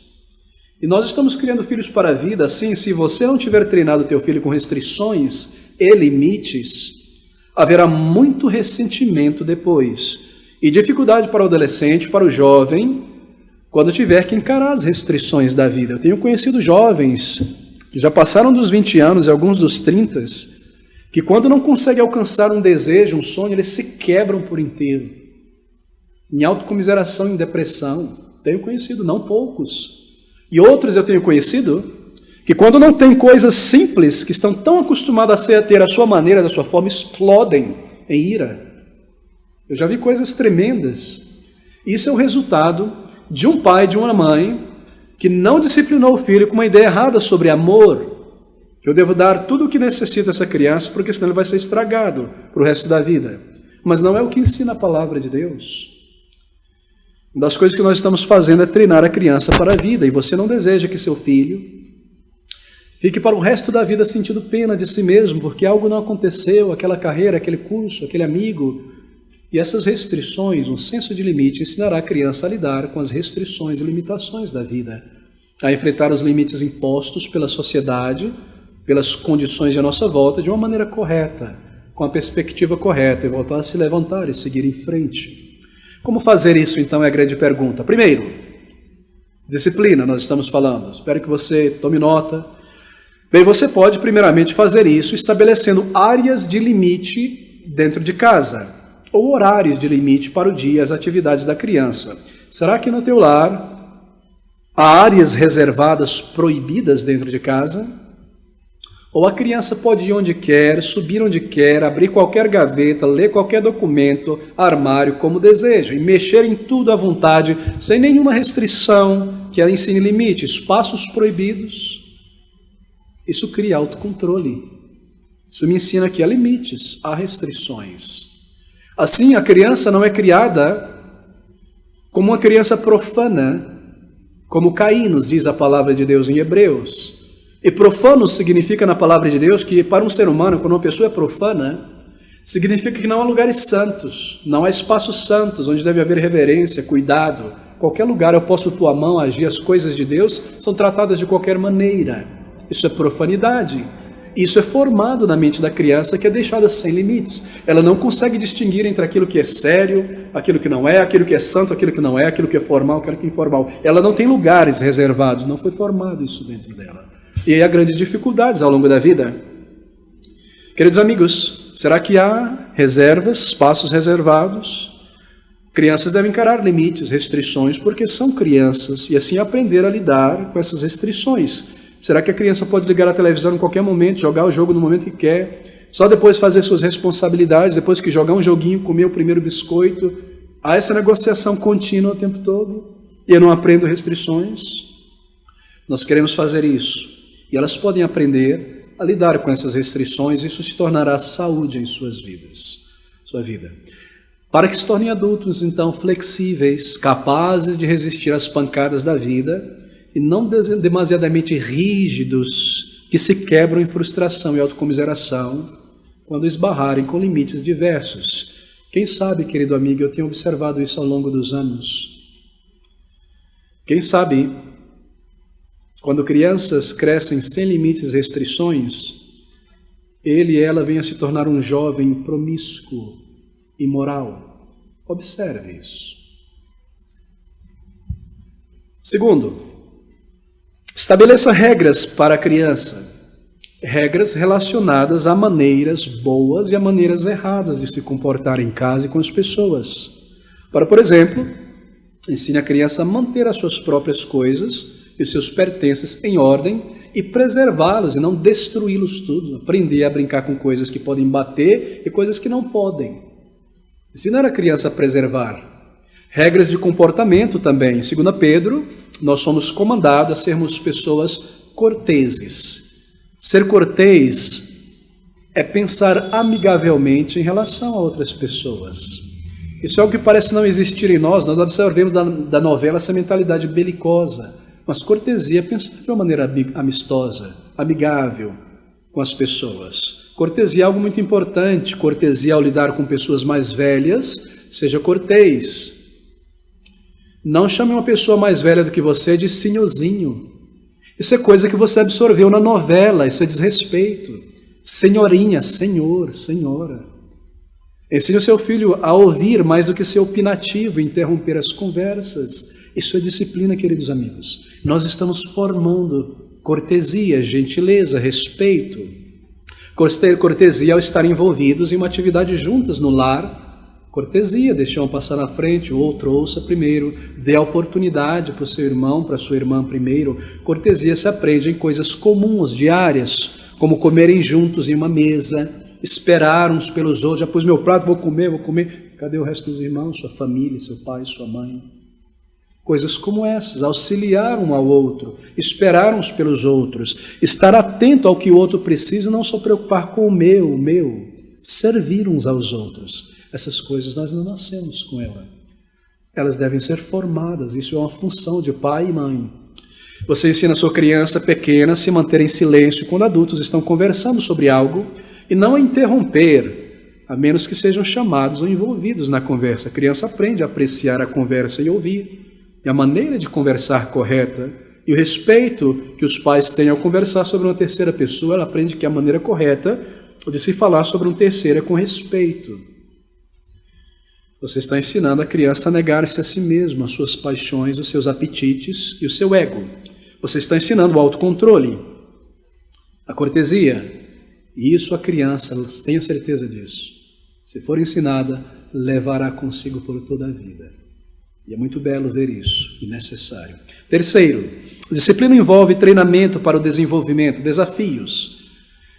Speaker 1: E nós estamos criando filhos para a vida, assim, se você não tiver treinado teu filho com restrições e limites, haverá muito ressentimento depois. E dificuldade para o adolescente, para o jovem, quando tiver que encarar as restrições da vida. Eu tenho conhecido jovens que já passaram dos 20 anos e alguns dos 30, que quando não conseguem alcançar um desejo, um sonho, eles se quebram por inteiro. Em autocomiseração, em depressão. Tenho conhecido, não poucos. E outros eu tenho conhecido, que quando não tem coisas simples, que estão tão acostumados a ter a sua maneira, da sua forma, explodem em ira. Eu já vi coisas tremendas. Isso é o resultado de um pai, de uma mãe, que não disciplinou o filho com uma ideia errada sobre amor. Que eu devo dar tudo o que necessita essa criança, porque senão ele vai ser estragado para o resto da vida. Mas não é o que ensina a palavra de Deus. Uma das coisas que nós estamos fazendo é treinar a criança para a vida, e você não deseja que seu filho fique para o resto da vida sentindo pena de si mesmo, porque algo não aconteceu, aquela carreira, aquele curso, aquele amigo. E essas restrições, um senso de limite, ensinará a criança a lidar com as restrições e limitações da vida, a enfrentar os limites impostos pela sociedade, pelas condições à nossa volta, de uma maneira correta, com a perspectiva correta, e voltar a se levantar e seguir em frente. Como fazer isso, então, é a grande pergunta. Primeiro, disciplina, nós estamos falando. Espero que você tome nota. Bem, você pode, primeiramente, fazer isso estabelecendo áreas de limite dentro de casa, ou horários de limite para o dia, as atividades da criança. Será que no teu lar há áreas reservadas, proibidas dentro de casa? Ou a criança pode ir onde quer, subir onde quer, abrir qualquer gaveta, ler qualquer documento, armário, como deseja, e mexer em tudo à vontade, sem nenhuma restrição, que ela ensine limite, espaços proibidos. Isso cria autocontrole. Isso me ensina que há limites, há restrições. Assim, a criança não é criada como uma criança profana, como Caim, nos diz a palavra de Deus em Hebreus. E profano significa na palavra de Deus que para um ser humano, quando uma pessoa é profana, significa que não há lugares santos, não há espaços santos onde deve haver reverência, cuidado. Qualquer lugar eu posso pôr a mão, agir, as coisas de Deus são tratadas de qualquer maneira. Isso é profanidade. Isso é formado na mente da criança, que é deixada sem limites. Ela não consegue distinguir entre aquilo que é sério, aquilo que não é, aquilo que é santo, aquilo que não é, aquilo que é formal, aquilo que é informal. Ela não tem lugares reservados, não foi formado isso dentro dela. E aí há grandes dificuldades ao longo da vida. Queridos amigos, será que há reservas, espaços reservados? Crianças devem encarar limites, restrições, porque são crianças, e assim aprender a lidar com essas restrições. Será que a criança pode ligar a televisão em qualquer momento, jogar o jogo no momento que quer, só depois fazer suas responsabilidades, depois que jogar um joguinho, comer o primeiro biscoito? Há essa negociação contínua o tempo todo? e eu não aprendo restrições. Nós queremos fazer isso. E elas podem aprender a lidar com essas restrições, e isso se tornará saúde em sua vida. Para que se tornem adultos, então, flexíveis, capazes de resistir às pancadas da vida, e não demasiadamente rígidos, que se quebram em frustração e autocomiseração, quando esbarrarem com limites diversos. Quem sabe, querido amigo, eu tenho observado isso ao longo dos anos. Quem sabe, quando crianças crescem sem limites e restrições, ele e ela vêm a se tornar um jovem promíscuo, imoral. Observe isso. Segundo, estabeleça regras para a criança. Regras relacionadas a maneiras boas e a maneiras erradas de se comportar em casa e com as pessoas. Por exemplo, ensine a criança a manter as suas próprias coisas e os seus pertences em ordem e preservá-los e não destruí-los tudo. Aprender a brincar com coisas que podem bater e coisas que não podem. Ensinar a criança a preservar. Regras de comportamento também. Segundo Pedro, nós somos comandados a sermos pessoas corteses. Ser cortês é pensar amigavelmente em relação a outras pessoas. Isso é algo que parece não existir em nós. Nós observamos da novela essa mentalidade belicosa. Mas cortesia é pensar de uma maneira amistosa, amigável com as pessoas. Cortesia é algo muito importante. Cortesia ao lidar com pessoas mais velhas, seja cortês. Não chame uma pessoa mais velha do que você de senhorzinho. Isso é coisa que você absorveu na novela, isso é desrespeito. Senhorinha, senhor, senhora. Ensine o seu filho a ouvir mais do que ser opinativo, interromper as conversas. Isso é disciplina, queridos amigos. Nós estamos formando cortesia, gentileza, respeito. Cortesia ao estar envolvidos em uma atividade juntas no lar. Cortesia, deixar um passar na frente, o outro ouça primeiro, dê a oportunidade para o seu irmão, para a sua irmã primeiro. Cortesia se aprende em coisas comuns, diárias, como comerem juntos em uma mesa, esperar uns pelos outros. Já pus meu prato, vou comer. Cadê o resto dos irmãos, sua família, seu pai, sua mãe? Coisas como essas, auxiliar um ao outro, esperar uns pelos outros, estar atento ao que o outro precisa e não só preocupar com o meu, servir uns aos outros. Essas coisas nós não nascemos com elas. Elas devem ser formadas, isso é uma função de pai e mãe. Você ensina a sua criança pequena a se manter em silêncio quando adultos estão conversando sobre algo e não a interromper, a menos que sejam chamados ou envolvidos na conversa. A criança aprende a apreciar a conversa e ouvir, e a maneira de conversar correta, e o respeito que os pais têm ao conversar sobre uma terceira pessoa. Ela aprende que a maneira correta de se falar sobre um terceiro é com respeito. Você está ensinando a criança a negar-se a si mesmo, as suas paixões, os seus apetites e o seu ego. Você está ensinando o autocontrole, a cortesia. E isso a criança, tenha certeza disso. Se for ensinada, levará consigo por toda a vida. E é muito belo ver isso, e necessário. Terceiro, disciplina envolve treinamento para o desenvolvimento, desafios.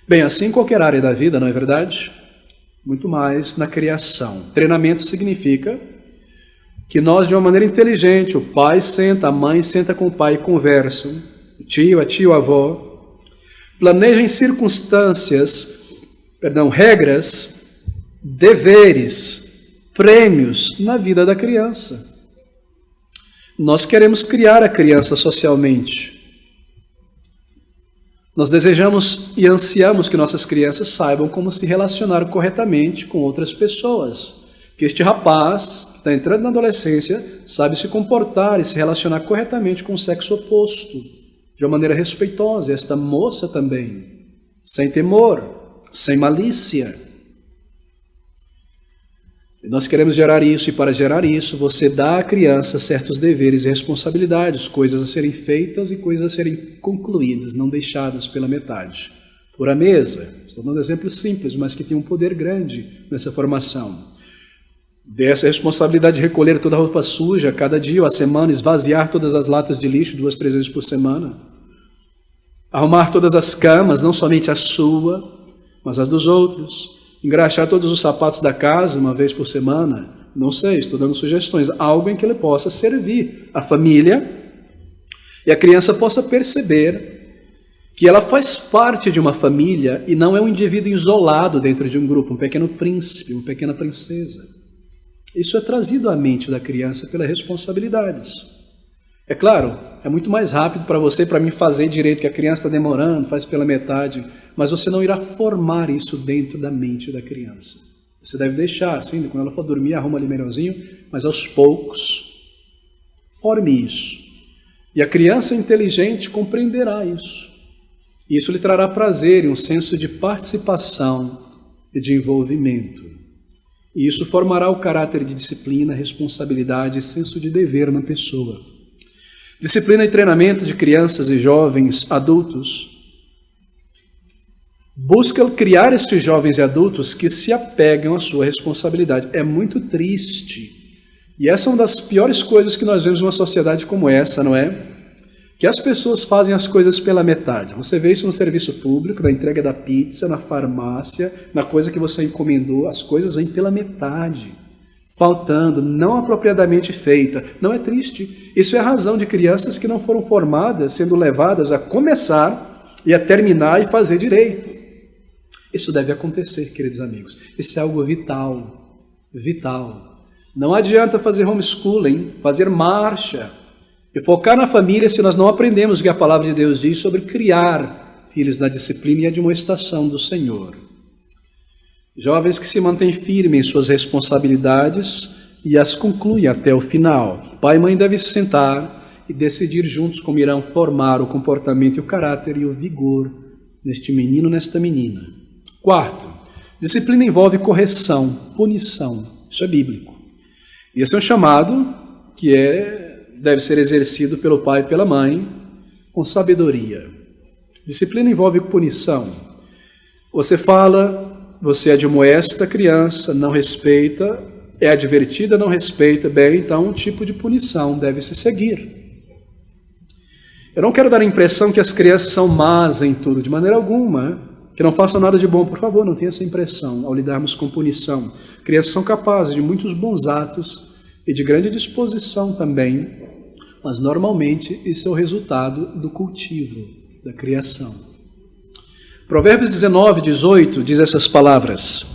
Speaker 1: Bem, assim em qualquer área da vida, não é verdade? Muito mais na criação. Treinamento significa que nós, de uma maneira inteligente, o pai senta, a mãe senta com o pai e conversam, o tio, a tia, a avó, planejem regras, deveres, prêmios na vida da criança. Nós queremos criar a criança socialmente. Nós desejamos e ansiamos que nossas crianças saibam como se relacionar corretamente com outras pessoas. Que este rapaz, que está entrando na adolescência, sabe se comportar e se relacionar corretamente com o sexo oposto, de uma maneira respeitosa. Esta moça também, sem temor, sem malícia. E nós queremos gerar isso, e para gerar isso, você dá à criança certos deveres e responsabilidades, coisas a serem feitas e coisas a serem concluídas, não deixadas pela metade. Por a mesa, estou dando exemplos simples, mas que tem um poder grande nessa formação. Dê essa responsabilidade de recolher toda a roupa suja, cada dia ou a semana, esvaziar todas as latas de lixo 2, 3 vezes por semana. Arrumar todas as camas, não somente a sua, mas as dos outros. Engraxar todos os sapatos da casa uma vez por semana, Não sei, estou dando sugestões. Algo em que ele possa servir a família e a criança possa perceber que ela faz parte de uma família e não é um indivíduo isolado dentro de um grupo, um pequeno príncipe, uma pequena princesa. Isso é trazido à mente da criança pelas responsabilidades. É claro, é muito mais rápido para você e para mim fazer direito, que a criança está demorando, faz pela metade, mas você não irá formar isso dentro da mente da criança. Você deve deixar, sim, quando ela for dormir, arruma ali melhorzinho, mas aos poucos, forme isso. E a criança inteligente compreenderá isso. E isso lhe trará prazer e um senso de participação e de envolvimento. E isso formará o caráter de disciplina, responsabilidade e senso de dever na pessoa. Disciplina e treinamento de crianças e jovens adultos busca criar estes jovens e adultos que se apegam à sua responsabilidade. É muito triste. E essa é uma das piores coisas que nós vemos numa sociedade como essa, não é? Que as pessoas fazem as coisas pela metade. Você vê isso no serviço público, na entrega da pizza, na farmácia, na coisa que você encomendou, as coisas vêm pela metade, faltando, não apropriadamente feita. Não é triste? Isso é a razão de crianças que não foram formadas, sendo levadas a começar e a terminar e fazer direito. Isso deve acontecer, queridos amigos. Isso é algo vital, vital. Não adianta fazer homeschooling, fazer marcha, e focar na família se nós não aprendemos o que a palavra de Deus diz sobre criar filhos na disciplina e admoestação do Senhor. Jovens que se mantêm firmes em suas responsabilidades e as concluem até o final. Pai e mãe devem se sentar e decidir juntos como irão formar o comportamento e o caráter e o vigor neste menino, nesta menina. Quarto, disciplina envolve correção, punição. Isso é bíblico. E esse é um chamado que deve ser exercido pelo pai e pela mãe com sabedoria. Disciplina envolve punição. Você fala, você admoesta a criança, não respeita, é advertida, não respeita, bem, então um tipo de punição deve se seguir. Eu não quero dar a impressão que as crianças são más em tudo, de maneira alguma, que não façam nada de bom, por favor, não tenha essa impressão ao lidarmos com punição. Crianças são capazes de muitos bons atos e de grande disposição também, mas normalmente isso é o resultado do cultivo, da criação. Provérbios 19, 18 diz essas palavras: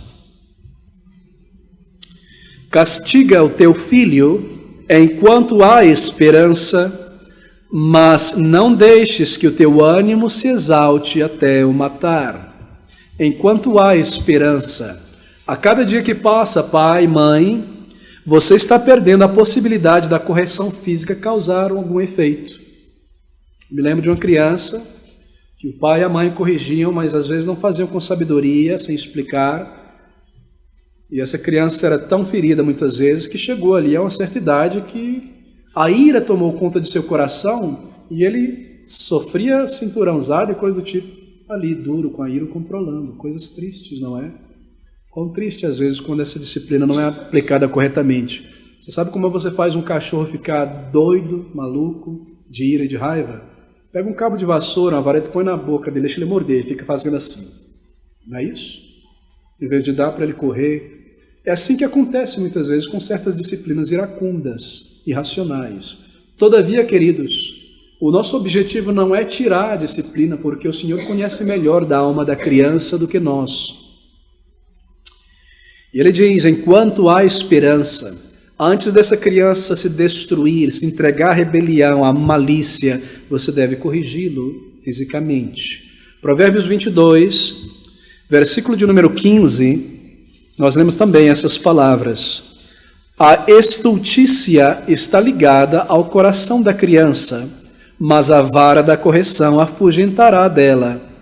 Speaker 1: castiga o teu filho enquanto há esperança, mas não deixes que o teu ânimo se exalte até o matar. Enquanto há esperança, a cada dia que passa, pai, mãe, você está perdendo a possibilidade da correção física causar algum efeito. Me lembro de uma criança que o pai e a mãe corrigiam, mas às vezes não faziam com sabedoria, sem explicar. E essa criança era tão ferida muitas vezes que chegou ali a uma certa idade que a ira tomou conta de seu coração e ele sofria cinturãozada e coisa do tipo, ali duro, com a ira controlando. Coisas tristes, não é? Quão triste às vezes quando essa disciplina não é aplicada corretamente. Você sabe como você faz um cachorro ficar doido, maluco, de ira e de raiva? Pega um cabo de vassoura, uma vareta, põe na boca dele, deixa ele morder e fica fazendo assim. Não é isso? Em vez de dar para ele correr. É assim que acontece muitas vezes com certas disciplinas iracundas, irracionais. Todavia, queridos, o nosso objetivo não é tirar a disciplina, porque o Senhor conhece melhor da alma da criança do que nós. E ele diz, enquanto há esperança, antes dessa criança se destruir, se entregar à rebelião, à malícia, você deve corrigi-lo fisicamente. Provérbios 22, versículo de número 15, nós lemos também essas palavras. A estultícia está ligada ao coração da criança, mas a vara da correção afugentará dela.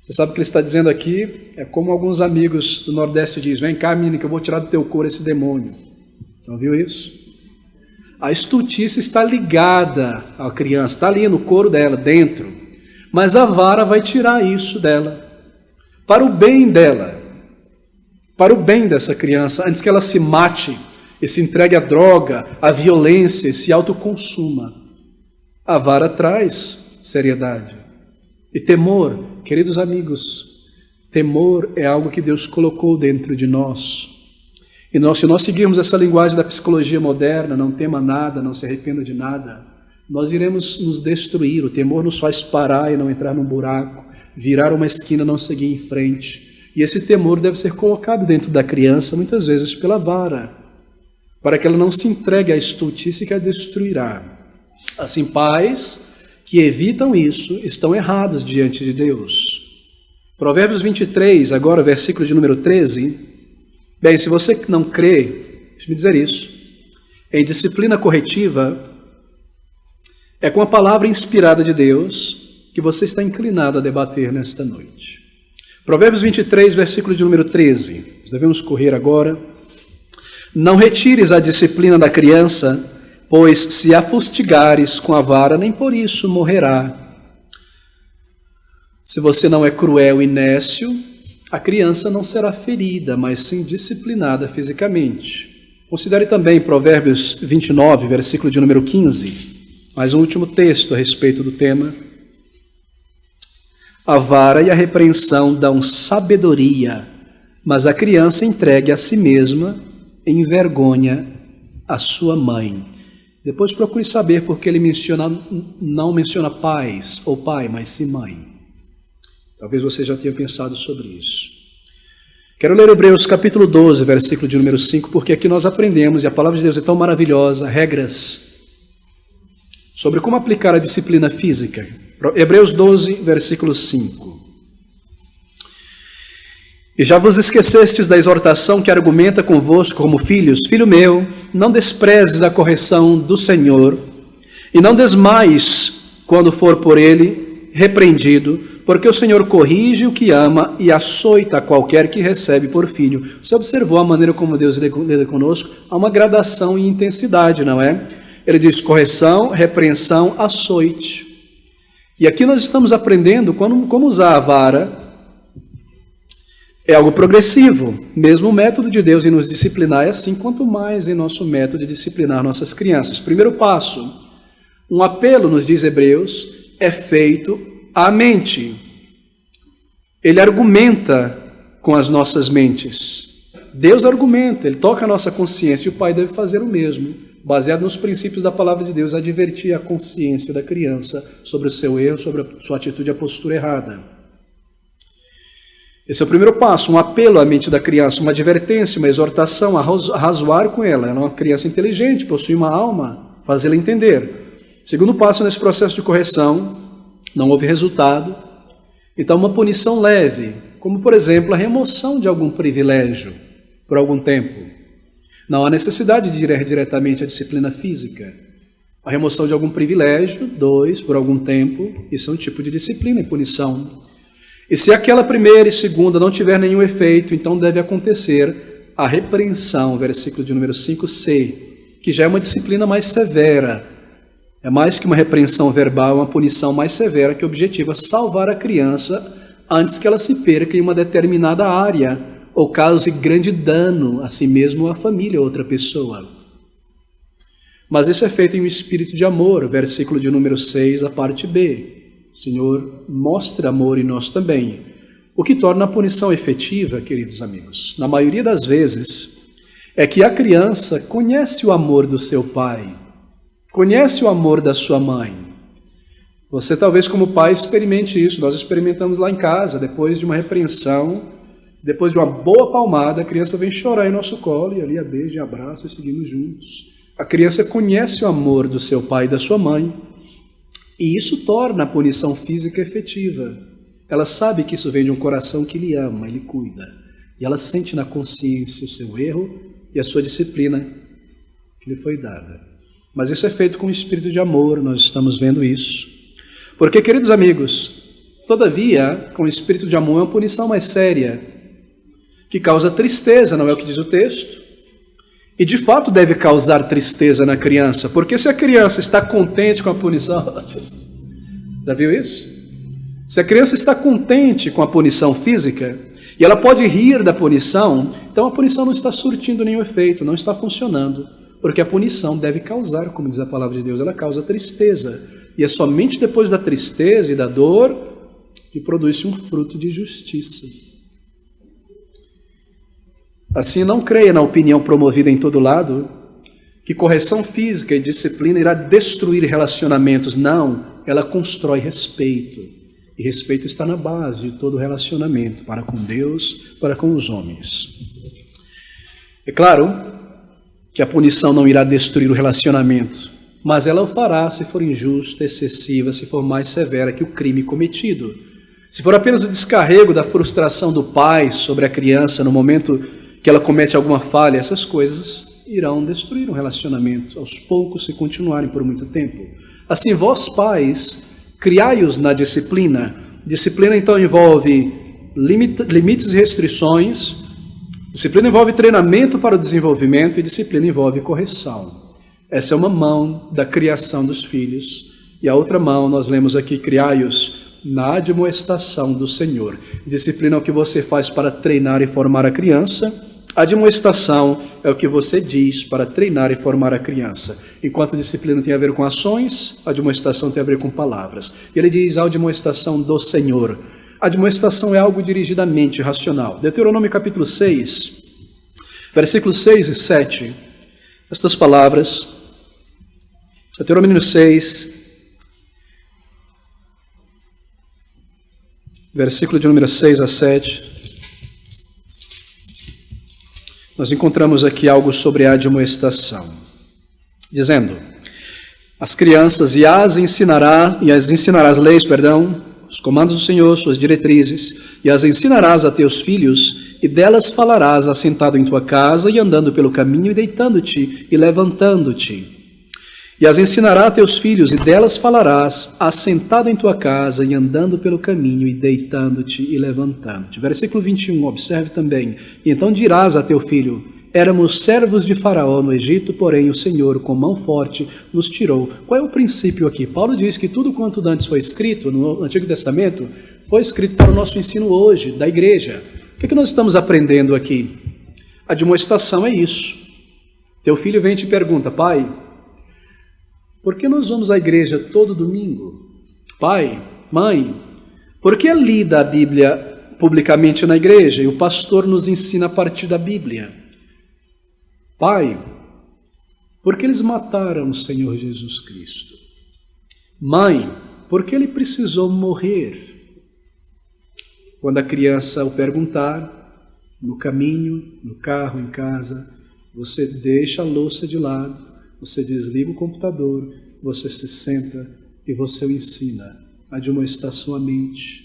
Speaker 1: Você sabe o que ele está dizendo aqui? É como alguns amigos do Nordeste dizem, vem cá, menina, que eu vou tirar do teu couro esse demônio. Então, viu isso? A estultícia está ligada à criança, está ali no couro dela, dentro. Mas a vara vai tirar isso dela, para o bem dela, para o bem dessa criança, antes que ela se mate e se entregue à droga, à violência e se autoconsuma. A vara traz seriedade e temor. Queridos amigos, temor é algo que Deus colocou dentro de nós. E se nós seguirmos essa linguagem da psicologia moderna, não tema nada, não se arrependa de nada, nós iremos nos destruir. O temor nos faz parar e não entrar num buraco, virar uma esquina, não seguir em frente. E esse temor deve ser colocado dentro da criança, muitas vezes pela vara, para que ela não se entregue à estultice que a destruirá. Assim, pais que evitam isso estão errados diante de Deus. Provérbios 23, agora versículo de número 13. Bem, se você não crê, deixe-me dizer isso, em disciplina corretiva, é com a palavra inspirada de Deus que você está inclinado a debater nesta noite. Provérbios 23, versículo de número 13. Nós devemos correr agora. Não retires a disciplina da criança, pois se a fustigares com a vara, nem por isso morrerá. Se você não é cruel e nécio, a criança não será ferida, mas sim disciplinada fisicamente. Considere também Provérbios 29, versículo de número 15. Mais um último texto a respeito do tema. A vara e a repreensão dão sabedoria, mas a criança entregue a si mesma envergonha a sua mãe. Depois procure saber porque ele não menciona pais ou pai, mas sim mãe. Talvez você já tenha pensado sobre isso. Quero ler Hebreus capítulo 12, versículo de número 5, porque aqui nós aprendemos, e a palavra de Deus é tão maravilhosa, regras sobre como aplicar a disciplina física. Hebreus 12, versículo 5. E já vos esquecestes da exortação que argumenta convosco como filhos? Filho meu, não desprezes a correção do Senhor, e não desmaies quando for por ele repreendido, porque o Senhor corrige o que ama e açoita qualquer que recebe por filho. Você observou a maneira como Deus lida conosco? Há uma gradação e intensidade, não é? Ele diz correção, repreensão, açoite. E aqui nós estamos aprendendo como usar a vara. É algo progressivo. Mesmo o método de Deus em nos disciplinar é assim, quanto mais em nosso método de disciplinar nossas crianças. Primeiro passo, um apelo, nos diz Hebreus, é feito à mente. Ele argumenta com as nossas mentes. Deus argumenta, ele toca a nossa consciência e o pai deve fazer o mesmo, baseado nos princípios da palavra de Deus, advertir a consciência da criança sobre o seu erro, sobre a sua atitude e a postura errada. Esse é o primeiro passo, um apelo à mente da criança, uma advertência, uma exortação, a razoar com ela. Ela é uma criança inteligente, possui uma alma, fazê-la entender. Segundo passo nesse processo de correção, não houve resultado, então uma punição leve, como por exemplo a remoção de algum privilégio por algum tempo. Não há necessidade de ir diretamente à disciplina física. A remoção de algum privilégio, 2, por algum tempo, isso é um tipo de disciplina e punição. E se aquela primeira e segunda não tiver nenhum efeito, então deve acontecer a repreensão, versículo de número 5c, que já é uma disciplina mais severa. É mais que uma repreensão verbal, é uma punição mais severa que objetiva salvar a criança antes que ela se perca em uma determinada área ou cause grande dano a si mesmo ou à família ou outra pessoa. Mas isso é feito em um espírito de amor, versículo de número 6, a parte B. O Senhor mostra amor em nós também, o que torna a punição efetiva, queridos amigos. Na maioria das vezes, é que a criança conhece o amor do seu pai, conhece o amor da sua mãe. Você talvez como pai experimente isso, nós experimentamos lá em casa, depois de uma repreensão, depois de uma boa palmada, a criança vem chorar em nosso colo e ali a beija e abraça e seguimos juntos. A criança conhece o amor do seu pai e da sua mãe e isso torna a punição física efetiva. Ela sabe que isso vem de um coração que lhe ama, ele cuida e ela sente na consciência o seu erro e a sua disciplina que lhe foi dada. Mas isso é feito com um espírito de amor, nós estamos vendo isso. Porque, queridos amigos, todavia, com o espírito de amor é uma punição mais séria, que causa tristeza, não é o que diz o texto? E de fato deve causar tristeza na criança, porque se a criança está contente com a punição, já viu isso? Se a criança está contente com a punição física, e ela pode rir da punição, então a punição não está surtindo nenhum efeito, não está funcionando, porque a punição deve causar, como diz a palavra de Deus, ela causa tristeza, e é somente depois da tristeza e da dor que produz-se um fruto de justiça. Assim, não creia na opinião promovida em todo lado, que correção física e disciplina irá destruir relacionamentos. Não, ela constrói respeito. E respeito está na base de todo relacionamento, para com Deus, para com os homens. É claro que a punição não irá destruir o relacionamento, mas ela o fará se for injusta, excessiva, se for mais severa que o crime cometido. Se for apenas o descarrego da frustração do pai sobre a criança no momento que ela comete alguma falha, essas coisas irão destruir um relacionamento, aos poucos, se continuarem por muito tempo. Assim, vós pais, criai-os na disciplina. Disciplina, então, envolve limites e restrições. Disciplina envolve treinamento para o desenvolvimento e disciplina envolve correção. Essa é uma mão da criação dos filhos. E a outra mão, nós lemos aqui, criai-os na admoestação do Senhor. Disciplina é o que você faz para treinar e formar a criança. Admoestação é o que você diz para treinar e formar a criança. Enquanto a disciplina tem a ver com ações, a admoestação tem a ver com palavras. E ele diz a admoestação do Senhor. A admoestação é algo dirigidamente racional. Deuteronômio capítulo 6, versículos 6 e 7. Estas palavras, Deuteronômio 6, versículo de número 6 a 7. Nós encontramos aqui algo sobre a admoestação, dizendo: as crianças e as ensinarás leis, os comandos do Senhor, suas diretrizes, e as ensinarás a teus filhos, e delas falarás assentado em tua casa, e andando pelo caminho, e deitando-te, e levantando-te. E as ensinarás a teus filhos, e delas falarás assentado em tua casa, e andando pelo caminho, e deitando-te, e levantando-te. Versículo 21, observe também. E então dirás a teu filho: éramos servos de Faraó no Egito, porém o Senhor, com mão forte, nos tirou. Qual é o princípio aqui? Paulo diz que tudo quanto antes foi escrito no Antigo Testamento, foi escrito para o nosso ensino hoje, da igreja. O que nós estamos aprendendo aqui? A admoestação é isso. Teu filho vem e te pergunta: pai, por que nós vamos à igreja todo domingo? Pai, mãe, por que é lida a Bíblia publicamente na igreja e o pastor nos ensina a partir da Bíblia? Pai, por que eles mataram o Senhor Jesus Cristo? Mãe, por que ele precisou morrer? Quando a criança o perguntar, no caminho, no carro, em casa, você deixa a louça de lado, você desliga o computador, você se senta e você o ensina a admoestação à mente.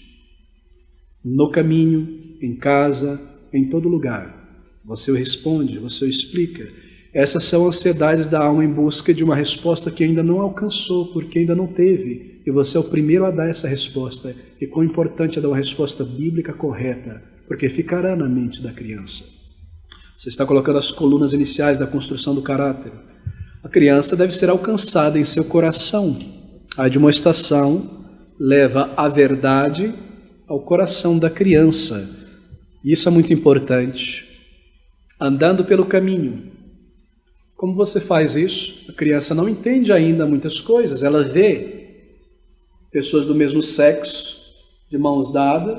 Speaker 1: No caminho, em casa, em todo lugar. Você o responde, você o explica. Essas são ansiedades da alma em busca de uma resposta que ainda não alcançou, porque ainda não teve. E você é o primeiro a dar essa resposta. E quão importante é dar uma resposta bíblica correta, porque ficará na mente da criança. Você está colocando as colunas iniciais da construção do caráter. A criança deve ser alcançada em seu coração. A admoestação leva a verdade ao coração da criança. Isso é muito importante. Andando pelo caminho. Como você faz isso? A criança não entende ainda muitas coisas. Ela vê pessoas do mesmo sexo, de mãos dadas.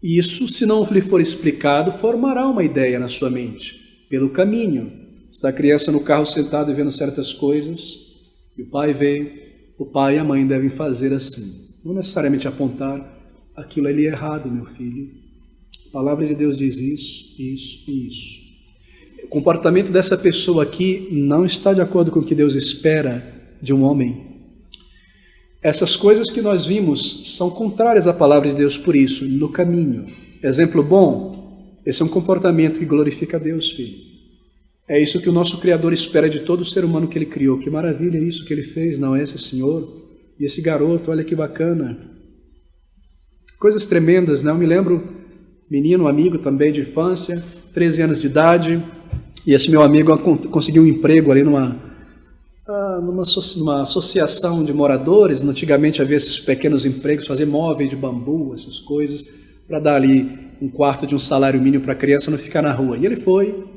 Speaker 1: E isso, se não lhe for explicado, formará uma ideia na sua mente. Pelo caminho. Está a criança no carro sentado e vendo certas coisas, e o pai vê, o pai e a mãe devem fazer assim. Não necessariamente apontar, aquilo ali é errado, meu filho. A palavra de Deus diz isso, isso e isso. O comportamento dessa pessoa aqui não está de acordo com o que Deus espera de um homem. Essas coisas que nós vimos são contrárias à palavra de Deus, por isso, no caminho. Exemplo bom, esse é um comportamento que glorifica a Deus, filho. É isso que o nosso Criador espera de todo ser humano que Ele criou. Que maravilha isso que Ele fez, não é esse senhor? E esse garoto, olha que bacana. Coisas tremendas, né? Eu me lembro, menino, amigo também de infância, 13 anos de idade, e esse meu amigo conseguiu um emprego ali numa associação de moradores. Antigamente havia esses pequenos empregos, fazer móveis de bambu, essas coisas, para dar ali um quarto de um salário mínimo para a criança não ficar na rua. E ele foi...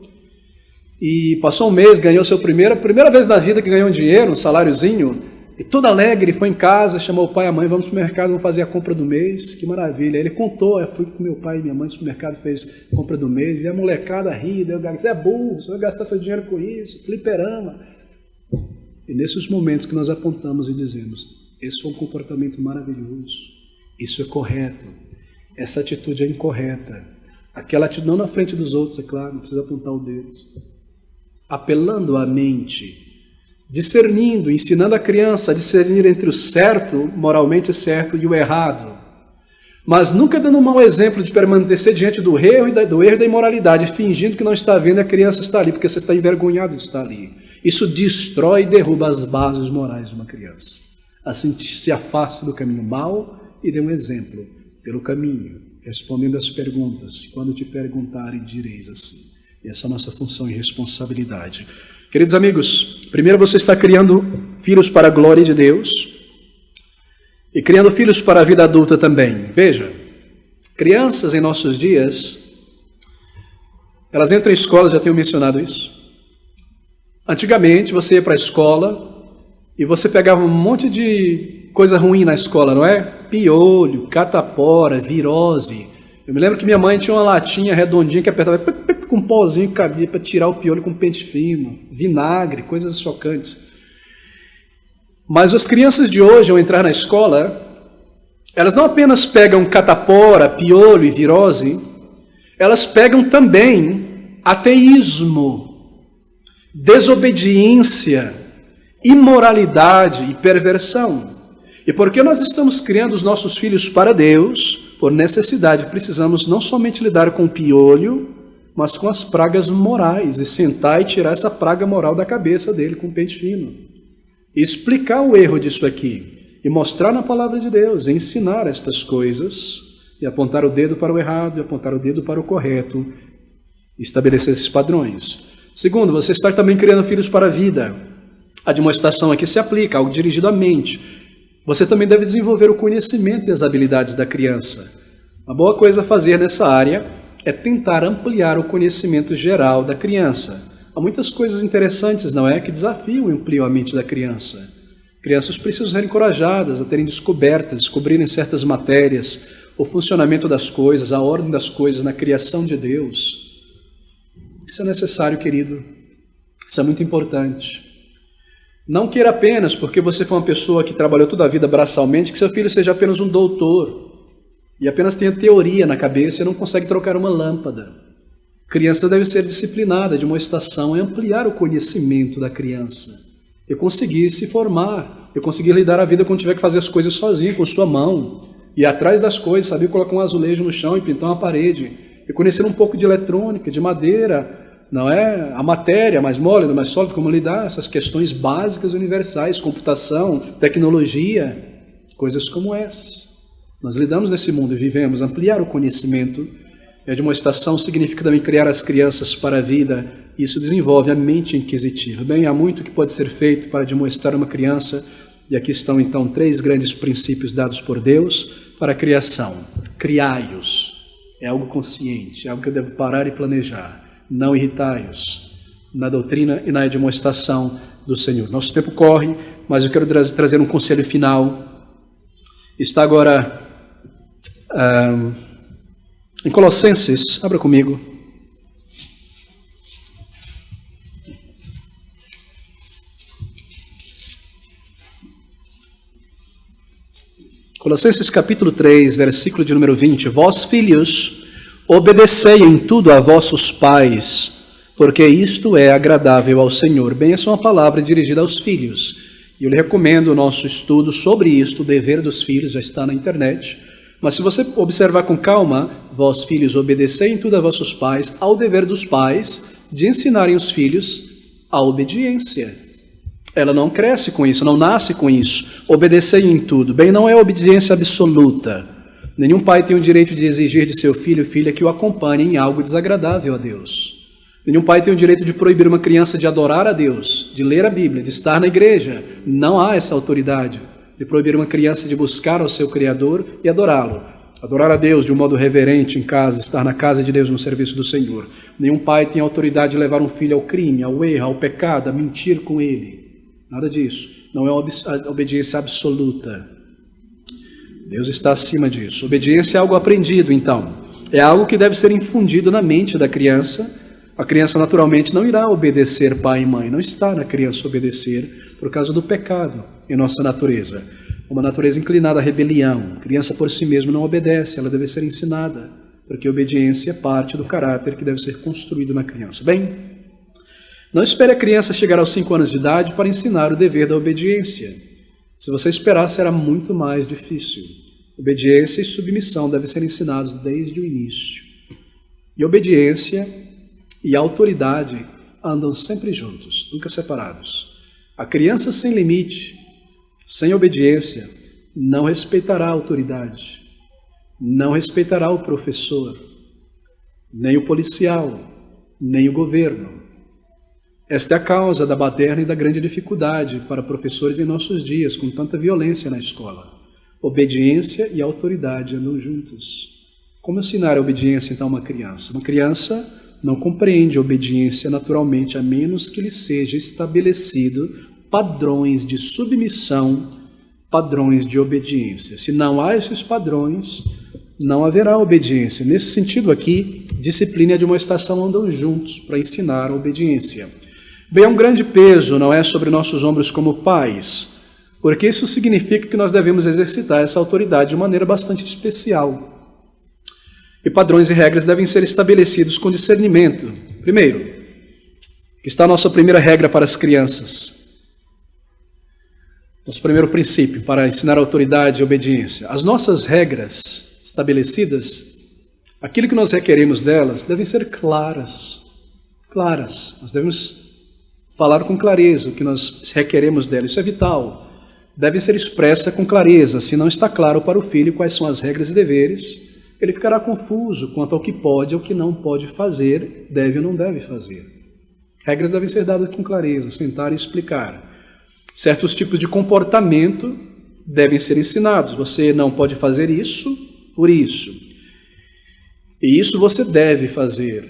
Speaker 1: E passou um mês, ganhou seu primeira vez na vida que ganhou um dinheiro, um saláriozinho, E todo alegre, foi em casa, chamou o pai e a mãe, vamos para o mercado, vamos fazer a compra do mês, que maravilha. Ele contou, eu fui com meu pai e minha mãe no supermercado, fez a compra do mês, e a molecada ri, eu disse, é burro, você vai gastar seu dinheiro com isso, fliperama. E nesses momentos que nós apontamos e dizemos, esse foi um comportamento maravilhoso, isso é correto, essa atitude é incorreta, aquela atitude, não na frente dos outros, é claro, não precisa apontar o dedo, apelando à mente, discernindo, ensinando a criança a discernir entre o certo, moralmente certo, e o errado, mas nunca dando um mau exemplo de permanecer diante do erro e da imoralidade, fingindo que não está vendo e a criança está ali, porque você está envergonhado de estar ali. Isso destrói e derruba as bases morais de uma criança. Assim se afasta do caminho mau e dê um exemplo pelo caminho, respondendo as perguntas. Quando te perguntarem, direis assim. Essa é a nossa função e responsabilidade. Queridos amigos, primeiro você está criando filhos para a glória de Deus e criando filhos para a vida adulta também. Veja, crianças em nossos dias, elas entram em escola, já tenho mencionado isso. Antigamente você ia para a escola e você pegava um monte de coisa ruim na escola, não é? Piolho, catapora, virose. Eu me lembro que minha mãe tinha uma latinha redondinha que apertava com um pozinho que cabia para tirar o piolho com pente fino, vinagre, coisas chocantes. Mas as crianças de hoje, ao entrar na escola, elas não apenas pegam catapora, piolho e virose, elas pegam também ateísmo, desobediência, imoralidade e perversão. E porque nós estamos criando os nossos filhos para Deus, por necessidade, precisamos não somente lidar com o piolho, mas com as pragas morais, e sentar e tirar essa praga moral da cabeça dele com um pente fino. E explicar o erro disso aqui, e mostrar na palavra de Deus, e ensinar estas coisas, e apontar o dedo para o errado, e apontar o dedo para o correto, e estabelecer esses padrões. Segundo, você está também criando filhos para a vida. A demonstração aqui se aplica, algo dirigido à mente. Você também deve desenvolver o conhecimento e as habilidades da criança. Uma boa coisa a fazer nessa área é tentar ampliar o conhecimento geral da criança. Há muitas coisas interessantes, não é? Que desafiam e ampliam a mente da criança. Crianças precisam ser encorajadas a terem descobertas, descobrirem certas matérias, o funcionamento das coisas, a ordem das coisas na criação de Deus. Isso é necessário, querido. Isso é muito importante. Não queira apenas, porque você foi uma pessoa que trabalhou toda a vida braçalmente, que seu filho seja apenas um doutor e apenas tenha teoria na cabeça e não consegue trocar uma lâmpada. A criança deve ser disciplinada de uma estação e ampliar o conhecimento da criança e conseguir se formar, e conseguir lidar a vida quando tiver que fazer as coisas sozinho, com sua mão, e atrás das coisas, saber colocar um azulejo no chão e pintar uma parede, e conhecer um pouco de eletrônica, de madeira, não é? A matéria mais mole, mais sólida, como lidar essas questões básicas universais, computação, tecnologia, coisas como essas. Nós lidamos nesse mundo e vivemos. Ampliar o conhecimento e a demonstração significa também criar as crianças para a vida. Isso desenvolve a mente inquisitiva. Bem, há muito que pode ser feito para demonstrar uma criança, e aqui estão então 3 grandes princípios dados por Deus para a criação. Criai-os. É algo consciente, é algo que eu devo parar e planejar. Não irritai-os na doutrina e na demonstração do Senhor. Nosso tempo corre, mas eu quero trazer um conselho final. Está agora em Colossenses, abra comigo. Colossenses capítulo 3, versículo de número 20. Vós, filhos, obedecei em tudo a vossos pais, porque isto é agradável ao Senhor. Bem, essa é uma palavra dirigida aos filhos. E eu lhe recomendo o nosso estudo sobre isto, o dever dos filhos, já está na internet. Mas se você observar com calma, vós, filhos, obedecei em tudo a vossos pais, ao dever dos pais de ensinarem os filhos a obediência. Ela não cresce com isso, não nasce com isso. Obedecei em tudo. Bem, não é obediência absoluta. Nenhum pai tem o direito de exigir de seu filho ou filha que o acompanhe em algo desagradável a Deus. Nenhum pai tem o direito de proibir uma criança de adorar a Deus, de ler a Bíblia, de estar na igreja. Não há essa autoridade de proibir uma criança de buscar ao seu Criador e adorá-lo. Adorar a Deus de um modo reverente em casa, estar na casa de Deus no serviço do Senhor. Nenhum pai tem autoridade de levar um filho ao crime, ao erro, ao pecado, a mentir com ele. Nada disso. Não é a obediência absoluta. Deus está acima disso. Obediência é algo aprendido, então. É algo que deve ser infundido na mente da criança. A criança naturalmente não irá obedecer pai e mãe. Não está na criança obedecer por causa do pecado em nossa natureza. Uma natureza inclinada à rebelião. A criança por si mesma não obedece, ela deve ser ensinada, porque a obediência é parte do caráter que deve ser construído na criança. Bem, não espere a criança chegar aos 5 anos de idade para ensinar o dever da obediência. Se você esperar, será muito mais difícil. Obediência e submissão devem ser ensinados desde o início. E obediência e autoridade andam sempre juntos, nunca separados. A criança sem limite, sem obediência, não respeitará a autoridade, não respeitará o professor, nem o policial, nem o governo. Esta é a causa da baderna e da grande dificuldade para professores em nossos dias, com tanta violência na escola. Obediência e autoridade andam juntos. Como ensinar a obediência, então, a uma criança? Uma criança não compreende a obediência naturalmente, a menos que lhe seja estabelecido padrões de submissão, padrões de obediência. Se não há esses padrões, não haverá obediência. Nesse sentido aqui, disciplina e admoestação andam juntos para ensinar a obediência. Bem, é um grande peso, não é, sobre nossos ombros como pais, porque isso significa que nós devemos exercitar essa autoridade de maneira bastante especial. E padrões e regras devem ser estabelecidos com discernimento. Primeiro, que está a nossa primeira regra para as crianças. Nosso primeiro princípio para ensinar autoridade e obediência. As nossas regras estabelecidas, aquilo que nós requeremos delas, devem ser claras. Claras. Nós devemos falar com clareza o que nós requeremos delas. Isso é vital. Deve ser expressa com clareza. Se não está claro para o filho quais são as regras e deveres, ele ficará confuso quanto ao que pode ou que não pode fazer, deve ou não deve fazer. Regras devem ser dadas com clareza, sentar e explicar. Certos tipos de comportamento devem ser ensinados. Você não pode fazer isso por isso. E isso você deve fazer.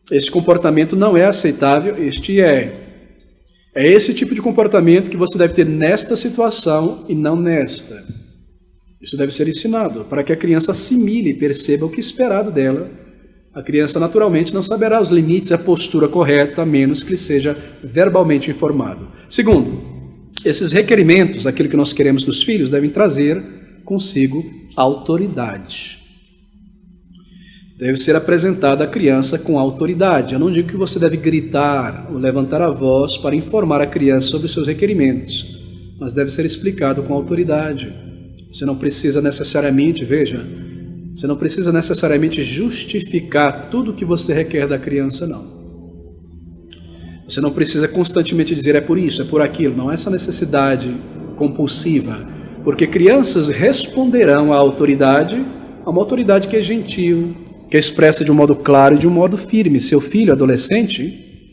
Speaker 1: Esse comportamento não é aceitável, este é. É esse tipo de comportamento que você deve ter nesta situação e não nesta. Isso deve ser ensinado para que a criança assimile e perceba o que é esperado dela. A criança naturalmente não saberá os limites e a postura correta, a menos que lhe seja verbalmente informado. Segundo, esses requerimentos, aquilo que nós queremos dos filhos, devem trazer consigo autoridade. Deve ser apresentada à criança com autoridade. Eu não digo que você deve gritar ou levantar a voz para informar a criança sobre os seus requerimentos, mas deve ser explicado com autoridade. Você não precisa necessariamente, veja, você não precisa necessariamente justificar tudo o que você requer da criança, não. Você não precisa constantemente dizer é por isso, é por aquilo, não é essa necessidade compulsiva, porque crianças responderão à autoridade, a uma autoridade que é gentil, que é expressa de um modo claro e de um modo firme. Seu filho, adolescente,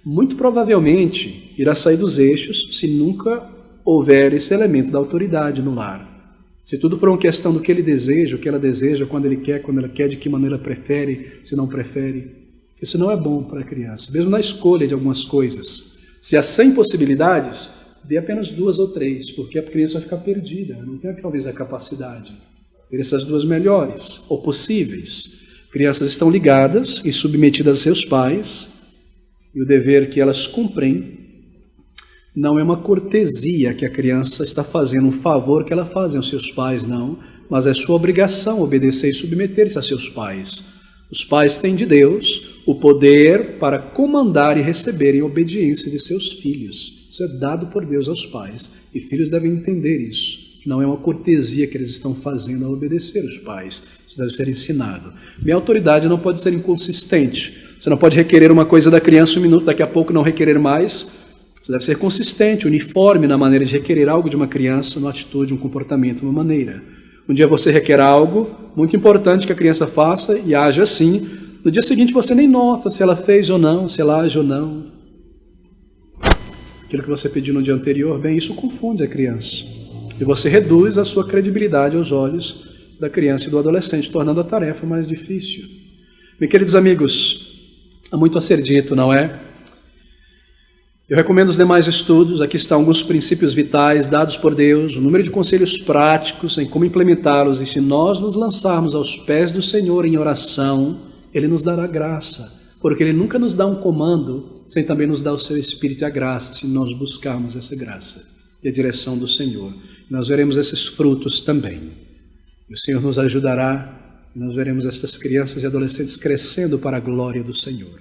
Speaker 1: muito provavelmente irá sair dos eixos se nunca houver esse elemento da autoridade no lar. Se tudo for uma questão do que ele deseja, o que ela deseja, quando ela quer, de que maneira prefere, se não prefere, isso não é bom para a criança, mesmo na escolha de algumas coisas. Se há 100 possibilidades, dê apenas 2 ou 3, porque a criança vai ficar perdida, não tem talvez a capacidade de ter essas 2 melhores, ou possíveis. Crianças estão ligadas e submetidas a seus pais, e o dever que elas cumprem não é uma cortesia que a criança está fazendo, um favor que ela faz aos seus pais, não, mas é sua obrigação obedecer e submeter-se a seus pais. Os pais têm de Deus o poder para comandar e receberem obediência de seus filhos. Isso é dado por Deus aos pais, e filhos devem entender isso. Não é uma cortesia que eles estão fazendo ao obedecer os pais. Isso deve ser ensinado. Minha autoridade não pode ser inconsistente. Você não pode requerer uma coisa da criança 1 minuto, daqui a pouco não requerer mais. Você deve ser consistente, uniforme na maneira de requerer algo de uma criança, uma atitude, um comportamento, uma maneira. Um dia você requer algo muito importante que a criança faça e age assim. No dia seguinte você nem nota se ela fez ou não, se ela age ou não. Aquilo que você pediu no dia anterior, bem, isso confunde a criança. E você reduz a sua credibilidade aos olhos da criança e do adolescente, tornando a tarefa mais difícil. Meus queridos amigos, há muito a ser dito, não é? Eu recomendo os demais estudos. Aqui estão alguns princípios vitais dados por Deus, o número de conselhos práticos em como implementá-los, e se nós nos lançarmos aos pés do Senhor em oração, Ele nos dará graça, porque Ele nunca nos dá um comando sem também nos dar o seu Espírito e a graça, se nós buscarmos essa graça e a direção do Senhor. Nós veremos esses frutos também. E o Senhor nos ajudará, e nós veremos essas crianças e adolescentes crescendo para a glória do Senhor.